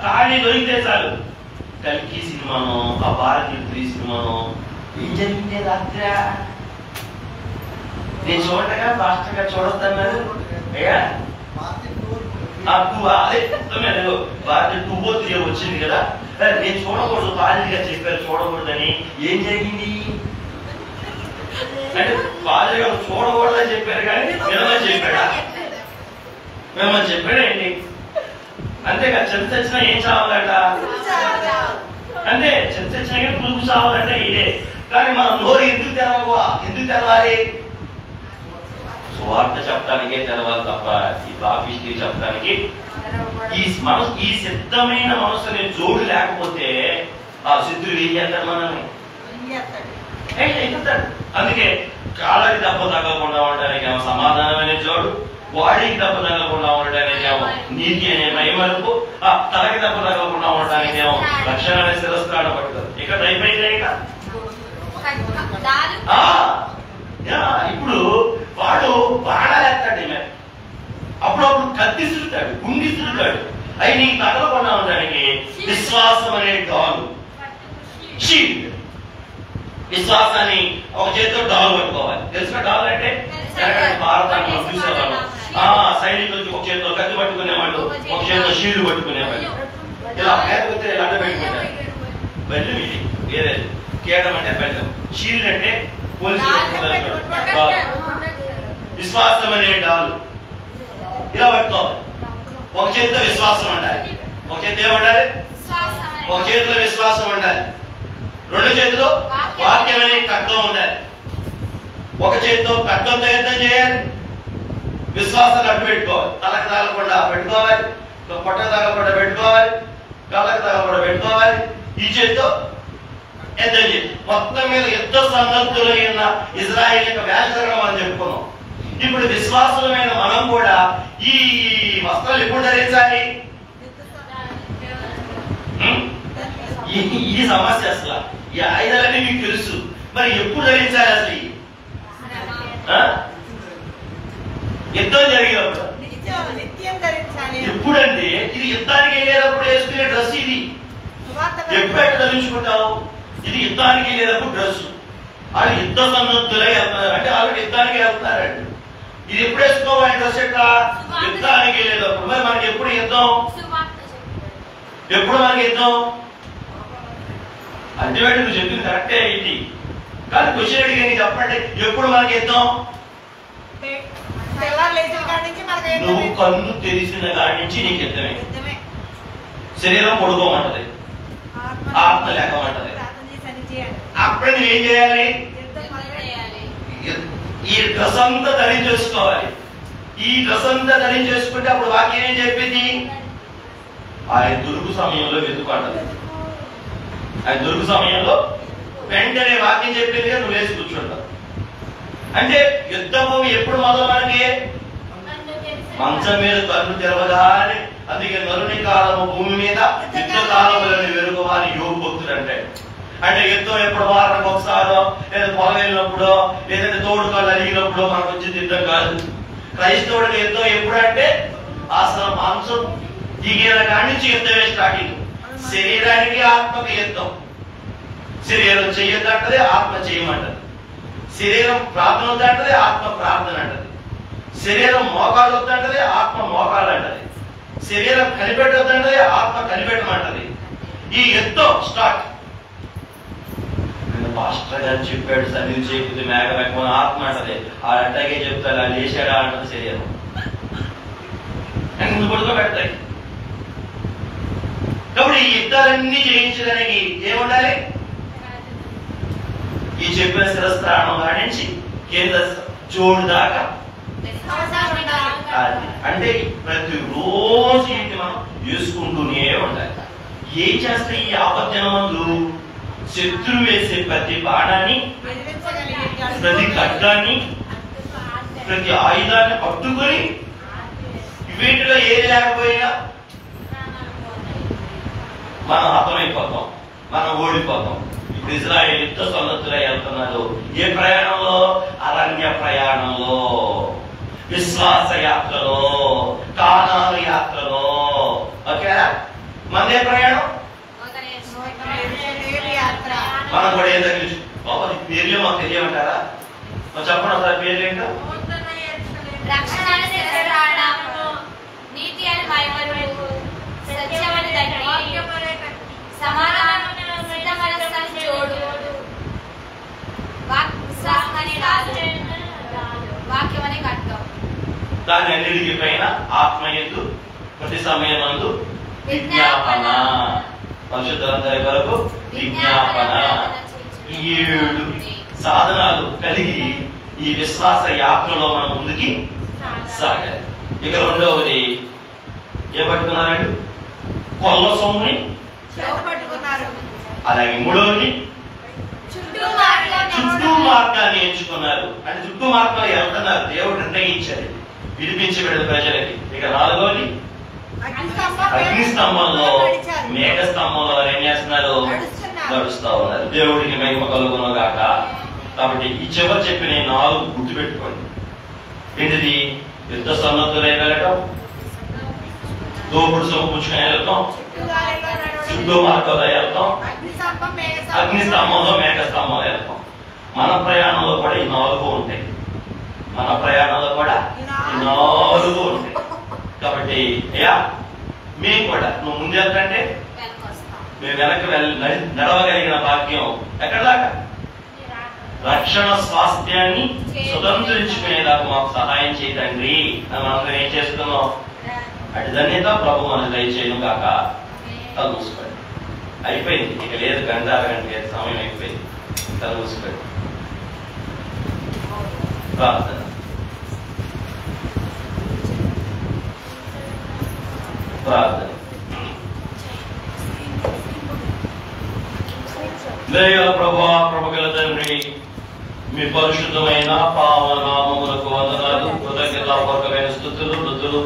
ఖాళీ దొరికితే చాలు. కల్కి సినిమానో, ఆ భారతీయ 3 సినిమానో ఏం జరిగిందే రాత్రి నేను చూడగా ఫాస్ట్ గా చూడొద్దన్నారు. అయ్యా భారతీయ 2 వచ్చింది కదా, నేను చూడకూడదు, పాజిగా చెప్పారు చూడకూడదని. ఏం జరిగింది అంటే పాజిగా చూడకూడదని చెప్పారు కానీ వినమని చెప్పాడా? వినమని చెప్పాడా ఏంటి? అంతేగా చెత్త తెచ్చినా ఏం చావాలట, అంటే చెత్త తెచ్చినా పులుపు చావాలంటే ఇదే. కానీ మనం నోరు ఎందుకు తెరవాలి? సువార్త చెప్పడానికే తెరవాలి తప్ప ఈ పాపిష్టి చెప్పడానికి ఈ సిద్ధమైన మనసుని జోడు లేకపోతే ఆ సిద్ధుడు ఏం చేస్తాడు మనల్ని? అందుకే కాళ్ళకి దెబ్బ తగ్గకుండా ఉండడానికేమో సమాధానమైన జోడు, బాడీకి దెబ్బ తగ్గకుండా ఉండడానికేమో నీతి అనే మైమరుపు, తలకి దెబ్బ తగ్గకుండా ఉండడానికేమో రక్షణ అనే శిరస్త్రాన్ని పట్టుకోదు. ఇక్కడ అయిపోయింది. ఇప్పుడు వాడు బాణాలేస్తాడు, అప్పుడప్పుడు కత్తిసులుతాడు, గుండిసులుతాడు. అవి నీకు తగలకుండా ఉండడానికి విశ్వాసం అనే డాలు, షీల్డ్. విశ్వాసాన్ని ఒక చేతితో డాల్ పట్టుకోవాలి. తెలుసుగా డాల్ అంటే భారతాన్ని మనం చూసేవాళ్ళం. సైనికులకి ఒక చేతితో కత్తి పట్టుకునేవాళ్ళు, ఒక చేతితో షీల్డ్ పట్టుకునేవాళ్ళు. ఇలా పేదకొస్తే ఇలా అడ్డ పెట్టుకుంటారు. బెల్లం ఇది వేరే, కేవలం అంటే బెల్లం, షీల్డ్ అంటే పోలీసులు. విశ్వాసం అనే డాలు ఇలా పట్టుకోవాలి. ఒక చేతిలో విశ్వాసం ఉండాలి, ఒక చేతి ఏముండాలి? ఒక చేతిలో విశ్వాసం ఉండాలి, రెండు చేతిలో వాక్యం అనే ఖడ్గం ఉండాలి. ఒక చేతితో ఖడ్గంతో యుద్ధం చేయాలి, విశ్వాసాన్ని అడ్డు పెట్టుకోవాలి, తలకు తగలకుండా పెట్టుకోవాలి, పొట్ట తగలకుండా పెట్టుకోవాలి, కాళ్ళకు తగలకుండా పెట్టుకోవాలి. ఈ చేతితో యుద్ధం చేయాలి. మొత్తం మీద యుద్ధ సన్నద్ధులైన ఇజ్రాయేల్ యొక్క వేషధారణ మనం చెప్పుకున్నాం. ఇప్పుడు విశ్వాసమైన మనం కూడా ఈ వస్త్రాలు ఎప్పుడు ధరించాలి? ఈ సమస్య అసలు ఈ ఆయుధాలన్నీ మీకు తెలుసు, మరి ఎప్పుడు ధరించాలి? అసలు యుద్ధం జరిగేటప్పుడు ఎప్పుడంటే ఇది యుద్ధానికి వెళ్ళేటప్పుడు వేసుకునే డ్రెస్ ఇది. ఎప్పుడైతే ధరించుకుంటావు? ఇది యుద్ధానికి వెళ్ళేటప్పుడు డ్రెస్. వాళ్ళు యుద్ధ సన్నద్ధులై వెళ్తున్నారు అంటే ఆల్రెడీ యుద్ధానికి వెళ్తున్నారండి. ఇది ఎప్పుడు వేసుకోవాలి డ్రెస్? ఎట్లా? యుద్ధానికి వెళ్ళేటప్పుడు. మరి మనకి ఎప్పుడు యుద్ధం? ఎప్పుడు మనకి యుద్ధం? అల్టిమేట్ నువ్వు చెప్పింది కరెక్టే ఇది, కానీ క్వశ్చన్ అడిగి చెప్పండి, ఎప్పుడు మనకి యుద్ధం? నువ్వు కన్ను తెరిసిన కాడి నుంచి నీకు యుద్ధమే. శరీరం పడుకోమంటది, ఆత్మ లేకమంటది. అప్పుడే నువ్వు ఏం చేయాలి? ఈ డ్రెస్ అంతా ధరించేసుకోవాలి. ఈ డ్రెస్ అంతా ధరించేసుకుంటే అప్పుడు వాక్యం ఏం చెప్పింది? ఆయన దొరుకు సమయంలో వెతుకుంటది. ఆయన దొరుకు సమయంలో వెంటనే వాక్యం చెప్పింది, నువ్వు వేసి కూర్చుంటావు. అంటే యుద్ధము ఎప్పుడు మొదలు? మనకి మంచం మీద కన్ను తెరవగానే. అందుకే నరుని కాలము భూమి మీద, యుద్ధ కాలములను వెలుగువాని యోగు భక్తుడు అంటే. అంటే యుద్ధం ఎప్పుడు వారానికి ఒకసారో, లేదా పొలం వెళ్ళినప్పుడో, లేదంటే తోడుకాళ్ళు అడిగినప్పుడో మనకు వచ్చి యుద్ధం కాదు. క్రైస్తవుడికి యుద్ధం ఎప్పుడు అంటే అసలు మాంసం దిగిన కాడి నుంచి యుద్ధమే స్టార్టింగ్. శరీరానికి ఆత్మకి యుద్ధం. శరీరం చెయ్యొద్దంటది, ఆత్మ చేయమంటది. శరీరం ప్రార్థన వద్దంటది, ఆత్మ ప్రార్థన అంటది. శరీరం మోకాలు వద్దంటది, ఆత్మ మోకాలు అంటది. శరీరం కనిపెట్టొద్దంటది, ఆత్మ కనిపెట్టమంటది. ఈ యుద్ధం స్టార్ట్. పాస్టర్ గారు చెప్పాడు, సన్నిధి చేయకపోతే మేఘ వెక్కమని ఆత్మ అంటది. ఆ అట్టాగే చెప్తాడు, ఆ లేచాడా అంటది శరీరం. ముందు పడుకోబెడతాయి. కాబట్టి ఈ యుద్ధాలన్నీ జయించడానికి ఏముండాలి? ఈ చెప్పిన శిరస్త్రాణం కానించి కేంద్ర జోడు దాకా. అంటే ప్రతిరోజు ఇది మనం వేసుకుంటూనే ఉండాలి. ఏం చేస్తే ఈ ఆపద్దినమందు శత్రువు వేసే ప్రతి బాణాన్ని, ప్రతి ఖడ్గాన్ని, ప్రతి ఆయుధాన్ని పట్టుకొని వీటిలో ఏది లేకపోయినా మనం హతమైపోతాం, మనం ఓడిపోతాం. ఇప్పుడు ఇజ్రాయేల్ యుద్ధ సన్నద్ధులై వెళ్తున్నారు. ఏ ప్రయాణంలో? అరణ్య ప్రయాణంలో, విశ్వాస యాత్రలో, కానాను యాత్రలో. ఓకేనా? మనదే ప్రయాణం. మనం కూడా ఏం తగ్గించు బాబా, పేర్లు మాకు తెలియమంటారా? చెప్పండి ఒకసారి పేర్లు ఏంటో. దాని అన్నిటికి పైన ఆత్మయందు ప్రతి సమయమందు విజ్ఞాపన. పరిశుద్ధులందరి కొరకు విజ్ఞాపన. 7 సాధనాలు కలిగి ఈ విశ్వాస యాత్రలో మనం ముందుకి సాగాలి. ఇక రెండవది ఏ పట్టుకున్నారండి? కొల్ల సొమ్ముని. అలాగే మూడవది చుట్టూ మార్గాన్ని ఎంచుకున్నారు. అంటే చుట్టూ మార్గాలు వెళ్తున్నారు, దేవుడు నిర్ణయించారు విడిపించబడిన ప్రజలకి. ఇక నాలుగవది అగ్ని స్తంభంలో, మేఘ స్తంభంలో వారు ఏం చేస్తున్నారు? నడుస్తా ఉన్నారు. దేవుడికి మహిమ కలుగును గాక. కాబట్టి ఈ చివరి చెప్పిన 4 గుర్తుపెట్టుకోండి. ఏంటిది? యుద్ధ సన్నద్ధులై వెళ్ళటం, దోపుడు సొమ్ము పుచ్చుకొని వెళ్ళటం, చుట్టూ మార్గంలో వెళ్తాం, అగ్ని స్తంభంలో, మేఘ స్తంభంలో వెళ్తాం. మన ప్రయాణంలో కూడా ఈ 4 ఉంటాయి. మన ప్రయాణంలో కూడా ఈ 4 ఉంటాయి. కాబట్టి అయ్యా మేము కూడా నువ్వు ముందు వెళ్తాంటే మేము వెనక్కి నడవగలిగిన భాగ్యం ఎక్కడ దాకా? రక్షణ స్వాస్థ్యాన్ని స్వతంత్రించుకునేదాకా మాకు సహాయం చేయదండి. మనం ఏం చేస్తున్నాం? అటు ధన్యత ప్రభు మనకు దయచేయను కాక. తల మూసుకోండి. అయిపోయింది, ఇక లేదు, గంట అరగంట లేదు, సమయం అయిపోయింది. తల మూసుకోండి. ప్రార్థన. ప్రార్థన. దయ ప్రభువా, కృపగల తండ్రి, మీ పరిశుద్ధమైన పావన నామములకు వందనాలు, కృతజ్ఞతాపూర్వకమైన స్తుతులు, ప్రణతులు